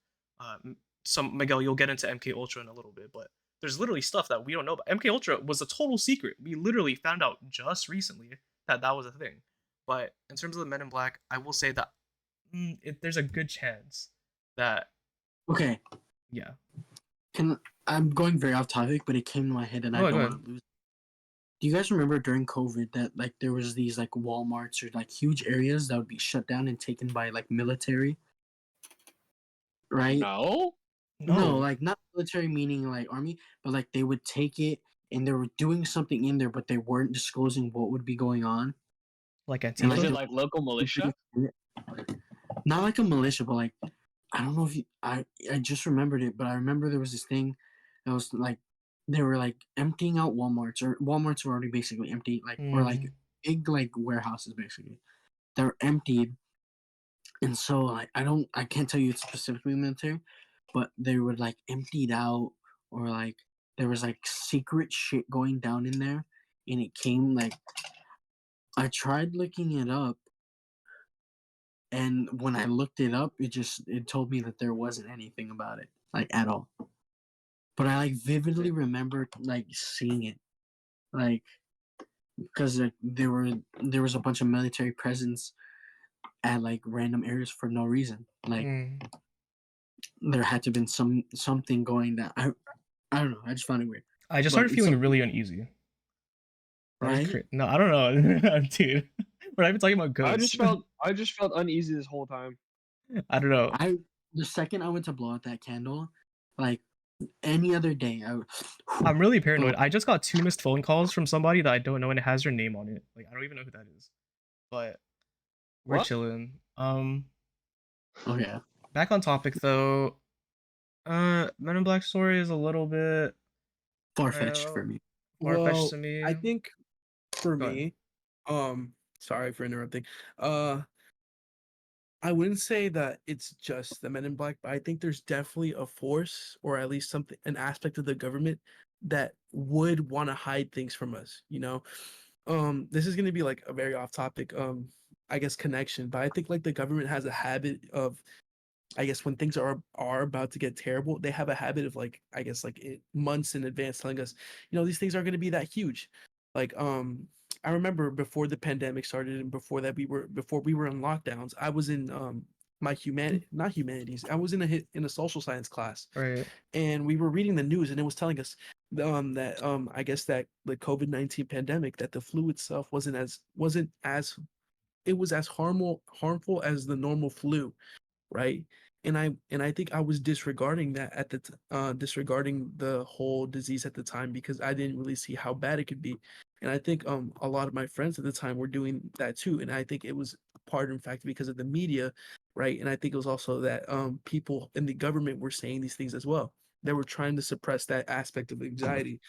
A: Some Miguel, you'll get into MK Ultra in a little bit, but there's literally stuff that we don't know about. MK Ultra was a total secret. We literally found out just recently that that was a thing. But in terms of the Men in Black, I will say that there's a good chance that.
D: Okay.
A: Yeah.
D: I'm going very off topic, but it came to my head and I don't want to lose. Do you guys remember during COVID that like there was these like Walmarts or like huge areas that would be shut down and taken by like military? Right?
C: No,
D: like not military meaning like army, but like they would take it and they were doing something in there, but they weren't disclosing what would be going on.
A: Like Antifa?
C: Is it like local militia?
D: Not like a militia, but like I don't know if I just remembered it, but I remember there was this thing that was like they were like emptying out Walmarts, or Walmarts were already basically empty, like or like big like warehouses basically. They're emptied, and so like I can't tell you it's specifically military, but they were like emptied out, or like there was like secret shit going down in there, and it came like I tried looking it up, and when I looked it up, it told me that there wasn't anything about it like at all. But I like vividly remember like seeing it, like because like there was a bunch of military presence at like random areas for no reason. Like there had to have been something going down. I don't know. I just found it weird.
A: I just
D: But
A: started
D: it's
A: feeling
D: something,
A: really uneasy. That is
D: right?
A: no, I don't know, dude. We're not even talking about
C: I
A: ghosts.
C: just felt uneasy this whole time.
A: I don't know.
D: The second I went to blow out that candle, like any other day,
A: I'm really paranoid.
D: oh,
A: I just got 2 missed phone calls from somebody that I don't know, and it has your name on it. Like I don't even know who that is. But we're
C: What?
A: chilling.
D: oh yeah.
A: Back on topic though. Men in Black story is a little bit
D: Far fetched for me.
A: far fetched
B: Well,
A: to me.
B: I think for
A: Go ahead.
B: me, sorry for interrupting. I wouldn't say that it's just the Men in Black, but I think there's definitely a force, or at least something, an aspect of the government that would want to hide things from us. This is going to be like a very off topic, I guess connection, but I think like the government has a habit of, I guess when things are about to get terrible, they have a habit of like, I guess like months in advance telling us, these things are going to be that huge. Like I remember before the pandemic started, and before we were in lockdowns, I was in my not humanities. I was in a social science class,
A: Right.
B: and we were reading the news, and it was telling us that I guess that the COVID-19 pandemic, that the flu itself wasn't as it was as harmful as the normal flu, right? And I think I was disregarding that disregarding the whole disease at the time, because I didn't really see how bad it could be. And I think a lot of my friends at the time were doing that too, and I think it was part in fact because of the media, right? And I think it was also that people in the government were saying these things as well. They were trying to suppress that aspect of anxiety.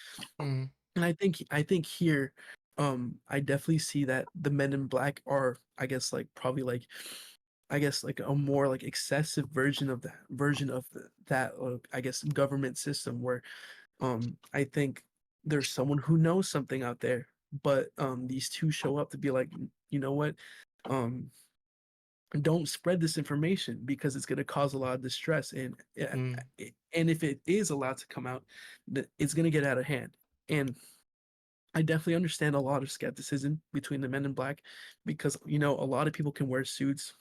A: Mm.
B: And I think here, I definitely see that the Men in Black are, I guess, like probably like, I guess like a more like excessive version of that I guess government system, where I think there's someone who knows something out there, but these two show up to be like, you know what, um don't spread this information because it's going to cause a lot of distress,
A: Mm.
B: and if it is allowed to come out, it's going to get out of hand. And I definitely understand a lot of skepticism between the Men in Black, because a lot of people can wear suits,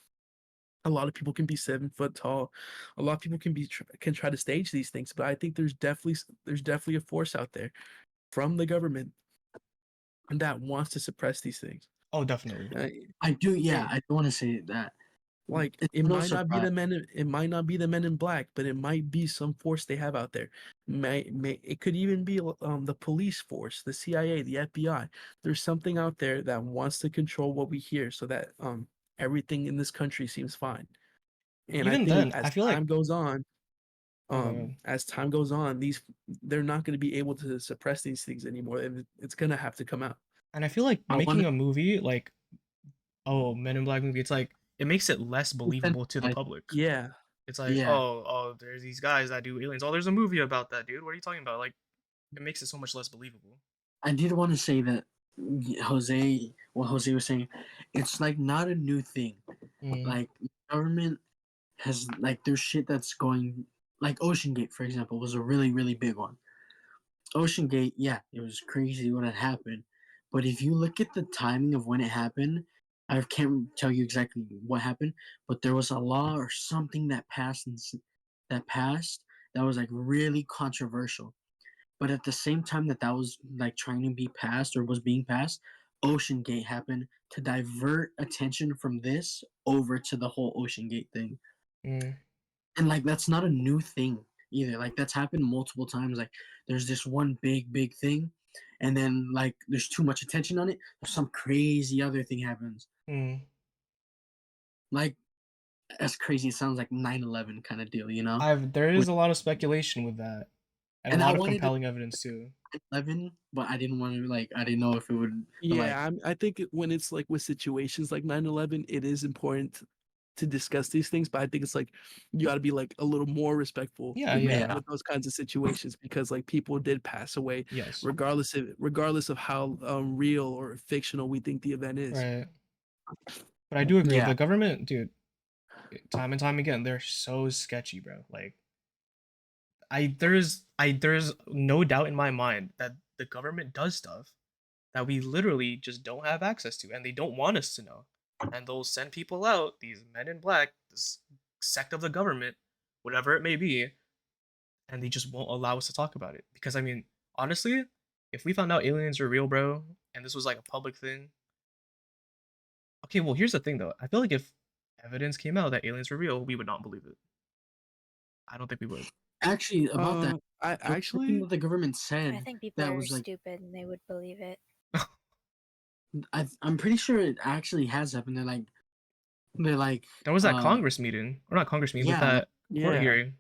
B: a lot of people can be 7 foot tall, a lot of people can try to stage these things, but I think there's definitely a force out there from the government that wants to suppress these things.
A: Oh, definitely.
D: I do. Yeah,
B: And
D: I do want to say that.
B: like
D: It's
B: it
D: no
B: might not be
D: surprise.
B: it might not be the Men in Black, but it might be some force they have out there. It could even be the police force, the CIA, the FBI. There's something out there that wants to control what we hear, so that everything in this country seems fine. And I
A: Even
B: think
A: then, I feel like oh my god.
B: as time goes on, they're not going to be able to suppress these things anymore, and it's going to have to come out.
A: And I feel like
D: I want
A: making a movie like Men in Black movie, it's like it makes it less
D: to
A: believable to the
D: like,
A: public.
B: Yeah.
A: It's like,
D: yeah,
A: there's these guys that do aliens. Oh, there's a movie about that, dude. What are you talking about? Like, it makes it so much less believable.
D: I did want to say that what Jose was saying, it's like not a new thing.
A: Mm.
D: Like government has like there's shit that's going, like Ocean Gate, for example, was a really really big one. Ocean Gate, yeah, it was crazy what had happened, but if you look at the timing of when it happened, I can't tell you exactly what happened, but there was a law or something that passed that was like really controversial. But at the same time that was like trying to be passed or was being passed, Ocean Gate happened to divert attention from this over to the whole Ocean Gate thing.
A: Mm.
D: And like that's not a new thing either. Like that's happened multiple times. Like there's this one big thing, and then like there's too much attention on it, some crazy other thing happens.
A: Mm.
D: Like as crazy it sounds, like 9/11 kind of deal, you know?
A: There is
D: Which
A: a lot of speculation with that. and a
D: And I
A: lot of
D: wanted to
A: compelling evidence too.
D: 11, but I didn't want to I didn't know if it would. But, like,
B: Yeah, I think when it's like with situations like 9/11, it is important to discuss these things, but I think it's like you got to be like a little more respectful
A: Yeah,
D: yeah.
B: with those kinds of situations because like people did pass away
A: Yes.
B: regardless of how real or fictional we think the event is.
A: Right. But I do agree,
D: Yeah.
A: the government, dude, time and time again, they're so sketchy, bro. Like, there's no doubt in my mind that the government does stuff that we literally just don't have access to, and they don't want us to know. And they'll send people out, these men in black, this sect of the government, whatever it may be, and they just won't allow us to talk about it. Because I mean, honestly, if we found out aliens are real, bro, and this was like a public thing. Okay, well, here's the thing though. I feel like if evidence came out that aliens were real, we would not believe it. I don't think we would.
D: Actually, about that,
B: I
D: there was something
B: actually
D: that the government
E: I
D: said
E: think people
D: that
E: are
D: was like,
E: stupid and they would believe it.
D: I'm pretty sure it actually has happened. They're like,
A: There was that Congress meeting, or not Congress meeting, but
D: yeah,
A: that court
B: yeah.
A: hearing.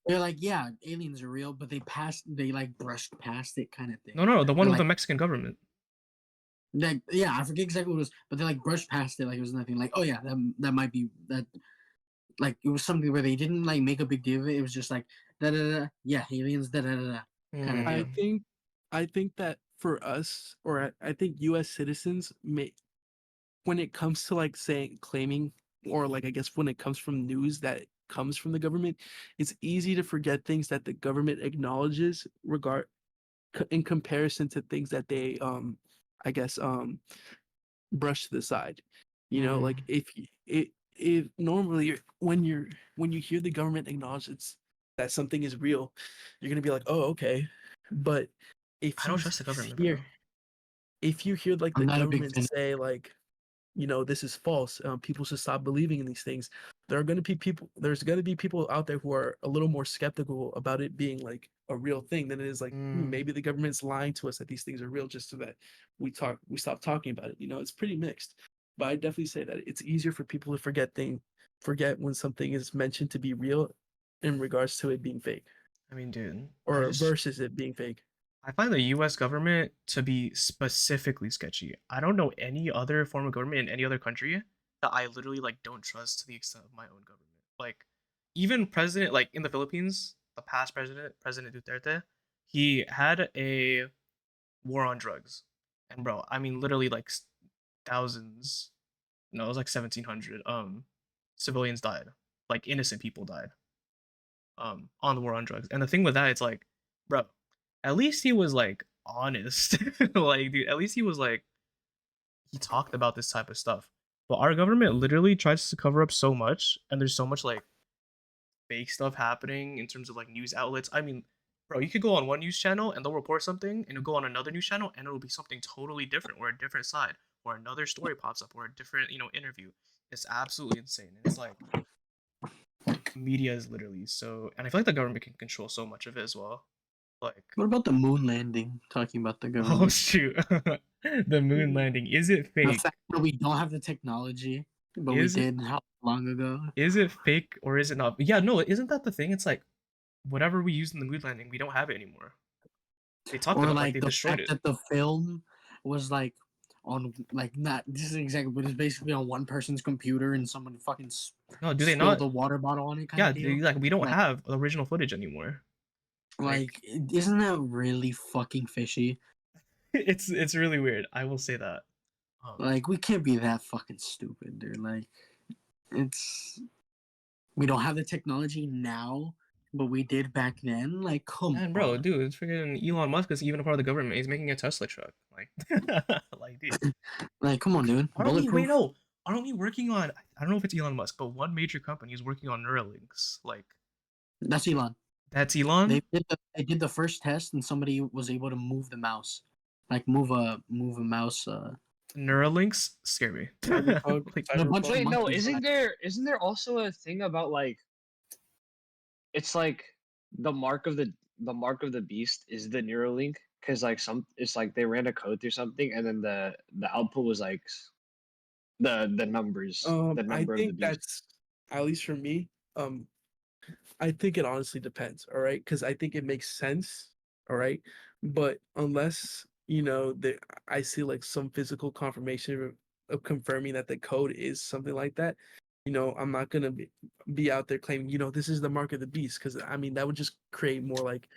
D: they're like, yeah, aliens are real, but they like brushed past it, kind of thing.
A: No, the one
D: They're
A: with the
D: like,
A: Mexican government.
D: like, yeah, I forget exactly what it was, but they like brushed past it like it was nothing. Like, oh yeah, that might be that. Like, it was something where they didn't like make a big deal of it. It was just like da da da, yeah, aliens da da da, kind of
A: Mm.
D: deal.
B: I think that for us, or I think U.S. citizens may, when it comes to like saying claiming, or like I guess when it comes from news that comes from the government, it's easy to forget things that the government acknowledges in comparison to things that they I guess brush to the side. You know, like if normally when you hear the government acknowledge that something is real, you're gonna be like, oh, okay. But if
A: I
B: you
A: don't trust the government,
B: hear
A: bro.
B: if you hear like
D: I'm
B: the
D: not a big
B: government
D: fan.
B: say like, you know, this is false, people should stop believing in these things, there's going to be people out there who are a little more skeptical about it being like a real thing than it is like, maybe the government's lying to us that these things are real just so that we stop talking about it. You know, it's pretty mixed, but I definitely say that it's easier for people to forget when something is mentioned to be real in regards to it being fake,
A: I mean, dude,
B: or versus it being fake.
A: I find the U.S. government to be specifically sketchy. I don't know any other form of government in any other country that I literally like don't trust to the extent of my own government. Like, even president, like in the Philippines, the past president, President Duterte, he had a war on drugs, and bro, I mean, literally like thousands. No, it was like 1,700. Civilians died, like innocent people died. On the war on drugs, and the thing with that, it's like, bro, at least he was like honest. Like, dude, at least he was like, he talked about this type of stuff. But our government literally tries to cover up so much, and there's so much like fake stuff happening in terms of like news outlets. I mean, bro, you could go on one news channel and they'll report something, and you'll go on another news channel and it'll be something totally different, or a different side, or another story pops up, or a different, interview. It's absolutely insane. And it's like, media is literally so, and I feel like the government can control so much of it as well. Like,
D: What about the moon landing? Talking about the
A: oh
D: government.
A: shoot, the moon landing, is it
D: The
A: fake?
D: fact that we don't have the technology, but
A: Is
D: we
A: it
D: did how long ago?
A: is it fake or is it not? Yeah, no, isn't that the thing? It's like, whatever we used in the moon landing, we don't have it anymore. They talked
D: Or
A: about like
D: like
A: they
D: the
A: destroyed
D: fact
A: it.
D: that the film was like on like not this is exactly, but it's basically on one person's computer and someone fucking
A: No, do they
D: spilled
A: not?
D: the water bottle on it, kind
A: Yeah,
D: of deal.
A: like we don't
D: Like,
A: have original footage anymore.
D: like, isn't that really fucking fishy?
A: It's really weird. I will say that.
D: Like, we can't be that fucking stupid, dude. Like, it's we don't have the technology now, but we did back then. Like, come
A: And bro,
D: on.
A: dude, it's freaking Elon Musk is even a part of the government. He's making a Tesla truck. Like, like, dude.
D: Like, come on, dude.
A: Aren't we? Wait,
D: Bulletproof.
A: no. Aren't we working on? I don't know if it's Elon Musk, but one major company is working on Neuralinks. Like,
D: That's Elon.
A: that's Elon.
D: They did the first test, and somebody was able to move the mouse, like move a mouse.
A: Neuralinks scare me.
B: Cyberpunk,
A: Like,
D: A bunch of
C: Wait, no,
D: monkeys.
C: isn't there also a thing about like it's like the mark of the beast is the Neuralink because like it's like they ran a code through something and then the output was like the numbers the
B: I
C: number of the
B: think
C: beast.
B: that's, at least for me, I think it honestly depends, all right? Because I think it makes sense, all right? But unless, that I see like some physical confirmation of confirming that the code is something like that, I'm not gonna be out there claiming, this is the mark of the beast, because I mean that would just create more like,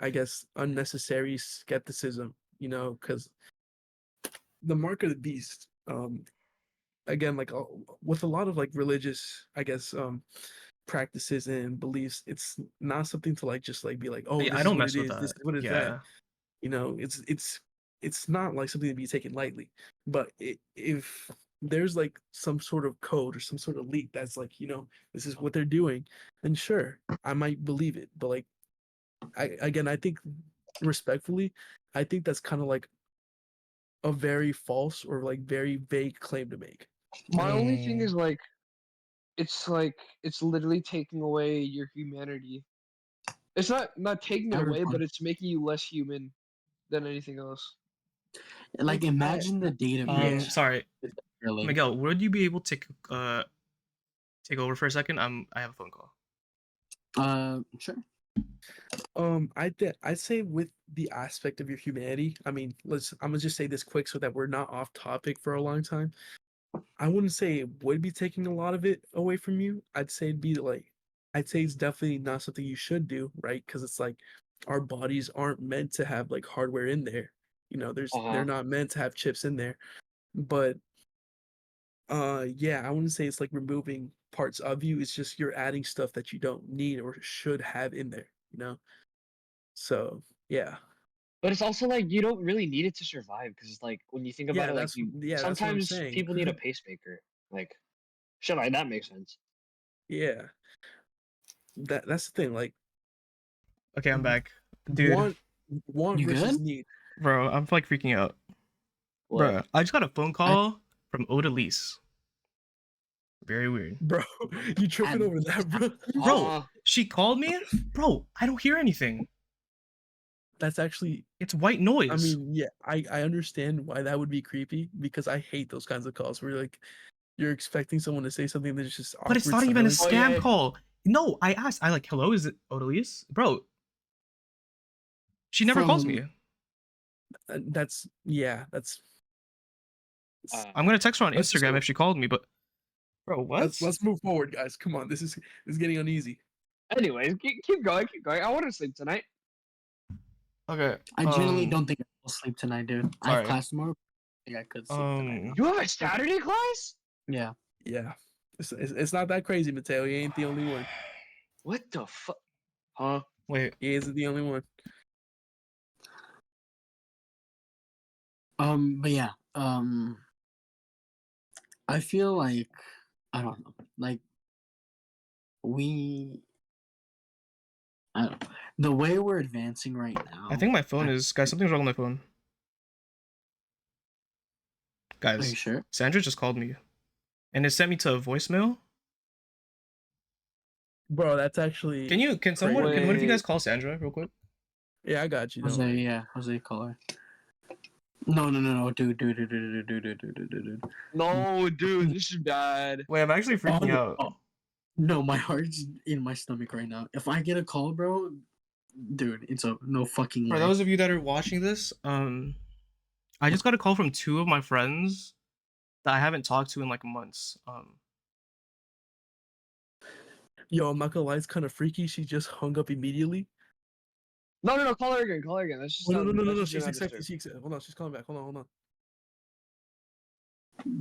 B: I guess, unnecessary skepticism, because the mark of the beast, again, like with a lot of like religious, I guess, practices and beliefs, it's not something to like just like be like, oh,
A: I
B: this is
A: don't
B: what
A: mess
B: it
A: with
B: is, this
A: that.
B: is what is that.
A: Yeah.
B: It's not like something to be taken lightly. But if there's like some sort of code or some sort of leak that's like, this is what they're doing, then sure, I might believe it. But like, I think respectfully, I think that's kind of like a very false or like very vague claim to make.
C: My only thing
A: Mm.
C: is like it's literally taking away your humanity. It's not taking it away, but it's making you less human than anything else.
D: Like, imagine the data
B: Yeah.
D: breach.
A: Sorry,
D: Really.
A: Miguel, would you be able to take over for a second? I have a phone call.
D: Sure.
B: I'd say with the aspect of your humanity, I mean, I'm gonna just say this quick so that we're not off topic for a long time. I wouldn't say it would be taking a lot of it away from you. I'd say it's definitely not something you should do, right? Because it's like our bodies aren't meant to have like hardware in there. They're not meant to have chips in there. But yeah, I wouldn't say it's like removing parts of you. It's just you're adding stuff that you don't need or should have in there. So yeah.
C: But it's also like you don't really need it to survive because it's like when you think about
B: Yeah,
C: it, like
B: that's what I'm
C: sometimes
B: saying.
C: people need a pacemaker. Like shit like that makes sense.
B: Yeah. That's the thing. Like,
A: Okay, I'm back, dude.
B: Want
D: You
B: versus
D: good?
B: need.
A: Bro, I'm like freaking out.
C: What?
A: Bro, I just got a phone call from Odalise. Very weird.
B: Bro, you tripping over that, bro?
A: Bro, she called me. Bro, I don't hear anything.
B: That's actually,
A: It's white noise.
B: I mean, yeah, I understand why that would be creepy because I hate those kinds of calls where you're expecting someone to say something that's just awkward
A: but it's not even a
B: silence.
A: scam call. No, I asked. I like, hello, is it Odalise? Bro, she never calls me.
B: That's
A: I'm gonna text her on
B: let's just
A: Instagram
B: go.
A: if she called me, but bro, what?
B: Let's move forward, guys. Come on, this is getting uneasy.
C: Anyways, keep going, keep going. I want to sleep tonight.
A: Okay.
D: I genuinely don't think I'll sleep tonight, dude. I have
A: sorry.
D: class tomorrow. I think I could sleep tonight.
C: You have a Saturday class?
D: Yeah.
B: Yeah. It's not that crazy, Mateo. You ain't the only one.
C: What the fuck? Huh?
A: Wait.
B: He isn't the only one.
D: But yeah. I feel like I don't know. Like I don't know. The way we're advancing right now.
A: I think my phone is guys. Something's wrong with my phone. Guys,
D: Are you sure?
A: Sandra just called me, and it sent me to a voicemail.
B: Bro, that's actually.
A: Can one of you guys call Sandra real quick?
B: Yeah, I got you.
D: Jose, call her. No, dude.
C: No, dude, this is bad.
A: Wait, I'm actually freaking out.
D: No, my heart's in my stomach right now. If I get a call, bro, dude, it's a no fucking way.
A: For those of you that are watching this, I just got a call from two of my friends that I haven't talked to in like months.
B: Yo, I'm not gonna lie, it's kind of freaky. She just hung up immediately.
C: No, call her again. That's just
B: no.
C: She's
B: She's accepting. Hold on, she's calling back. Hold on.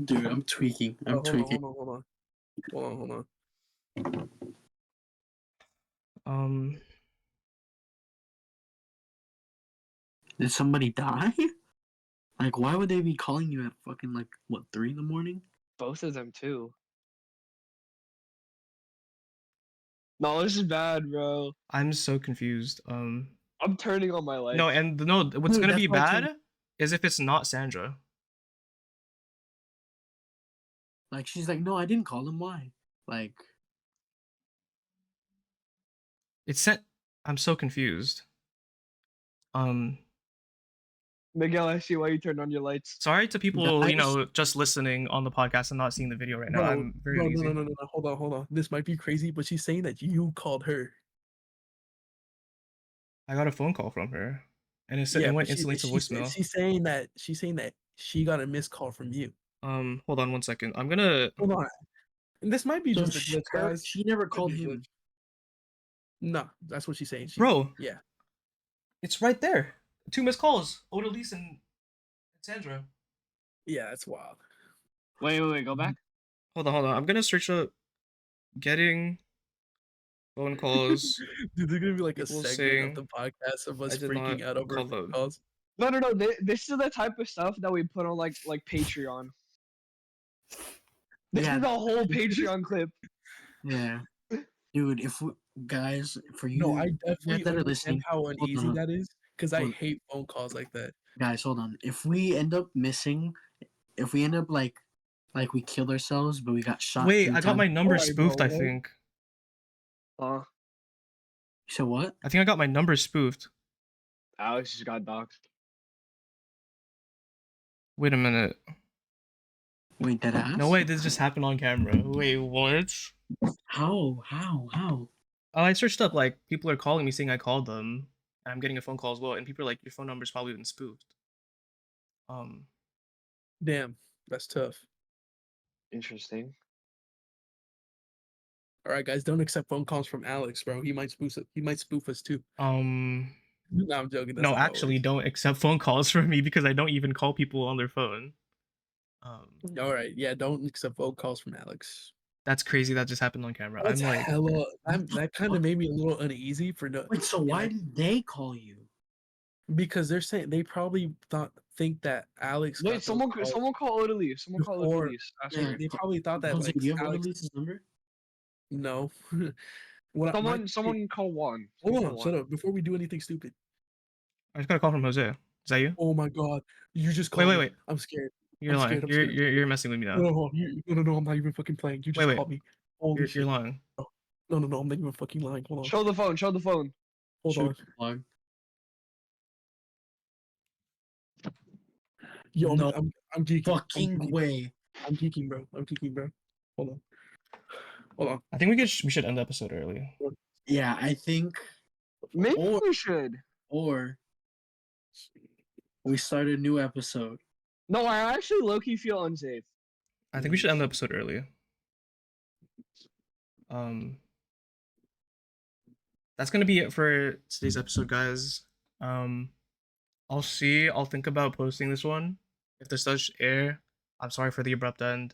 D: Dude, I'm tweaking. I'm tweaking.
B: Hold on.
D: Did somebody die? Like, why would they be calling you at fucking like what 3 a.m?
C: Both of them too. No, this is bad, bro.
A: I'm so confused.
C: I'm turning on my lights.
A: No, and what's gonna be bad is if it's not Sandra.
D: Like, she's like, no, I didn't call him. Why? Like,
A: It sent. I'm so confused.
C: Miguel, I see why you turned on your lights.
A: Sorry to people, you
D: Guys.
A: know, just listening on the podcast and not seeing the video right now. I'm very
B: no,
A: lazy.
B: no. Hold on. This might be crazy, but she's saying that you called her.
A: I got a phone call from her, and it
B: Yeah,
A: went
B: but
A: instantly to voicemail.
B: she's saying that she got a missed call from you.
A: Hold on one second. I'm gonna.
B: Hold on. And this might be
D: So
B: just a glitch, guys.
D: she never
B: Might
D: called
B: be a
D: him.
B: glitch. No, that's what she's saying.
A: Bro,
B: Yeah.
A: it's right there. 2 missed calls. Odalise and Sandra.
B: Yeah, that's wild.
C: Wait, go back.
A: Hold on. I'm gonna search up getting phone calls.
B: Dude, there's gonna be like
A: People
B: a segment
A: saying
B: of the podcast of
A: I
B: us
A: did
B: freaking
A: not
B: out over
A: call
B: phone
A: them.
B: calls.
C: No. This is the type of stuff that we put on like Patreon. This
D: Yeah.
C: is a whole Patreon clip.
D: Yeah. Dude, if we, guys, for you,
B: No, I
D: guys
B: definitely
D: that are
B: understand
D: listening,
B: how
D: hold
B: uneasy
D: on.
B: that is because I
D: Hold on.
B: hate phone calls like that.
D: Guys, hold on. If we end up missing, if we end up like we killed ourselves, but we got shot.
A: Wait,
D: 3
A: I got
D: times.
A: my number
B: Alright,
A: spoofed,
B: bro,
A: I
B: what?
A: think.
D: You said what?
A: I think I got my number spoofed.
C: Alex just got doxxed.
A: Wait a minute.
D: Wait, that ass?
A: No way, this just happened on camera. Wait, what?
D: How?
A: Oh, I searched up, like, people are calling me saying I called them. And I'm getting a phone call as well, and people are like, your phone number's probably been spoofed.
B: Damn, that's tough.
C: Interesting.
B: All right, guys, don't accept phone calls from Alex, bro. He might spoof it. He might spoof us too. No, I'm joking. That's
A: no,
B: not how it
A: actually,
B: works.
A: don't accept phone calls from me because I don't even call people on their phone.
B: All right, yeah, don't accept phone calls from Alex.
A: That's crazy. That just happened on camera.
B: That's
A: I'm like,
B: hella. That kind of made me a little uneasy for no.
D: Wait, so why did they call you?
B: Because they're saying they probably think that Alex.
C: Wait,
B: got those
C: someone
B: calls
C: call Odalise. Someone call
B: before-
C: Odalise. Ask
D: Yeah.
C: her.
B: They probably thought that
D: Jose,
B: like
D: do you have
B: Alex.
D: Odalise's number?
B: No. What?
C: Someone call Juan.
B: Hold
C: Someone
B: on,
C: call
B: shut
C: Juan.
B: up. Before we do anything stupid.
A: I just got a call from Jose. Is that you?
B: Oh my god, you just called me.
A: Wait.
B: I'm scared.
A: You're
B: I'm
A: lying.
B: scared. I'm
A: You're,
B: scared.
A: you're you're messing with me now.
B: No, I'm not even fucking playing. You just
A: Wait.
B: called me. Holy
A: You're
B: shit.
A: lying.
B: No, I'm not even fucking lying. Hold on.
C: Show the phone. Show the phone.
B: Hold on.
D: Log.
B: Yo,
D: No
B: I'm geeking.
D: fucking way.
B: I'm geeking, bro. Hold on.
A: I think we should end the episode early.
D: Yeah, I think.
C: Maybe
D: Or-
C: we should.
D: Or we start a new episode.
C: No, I actually low-key feel unsafe.
A: I think we should end the episode early. That's gonna be it for today's episode, guys. I'll think about posting this one. If this does air, I'm sorry for the abrupt end.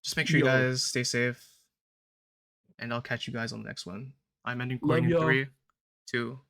A: Just make sure you
B: Yo.
A: guys stay safe, and I'll catch you guys on the next one. I'm ending
B: Love
A: recording in
B: y'all.
A: 3, 2,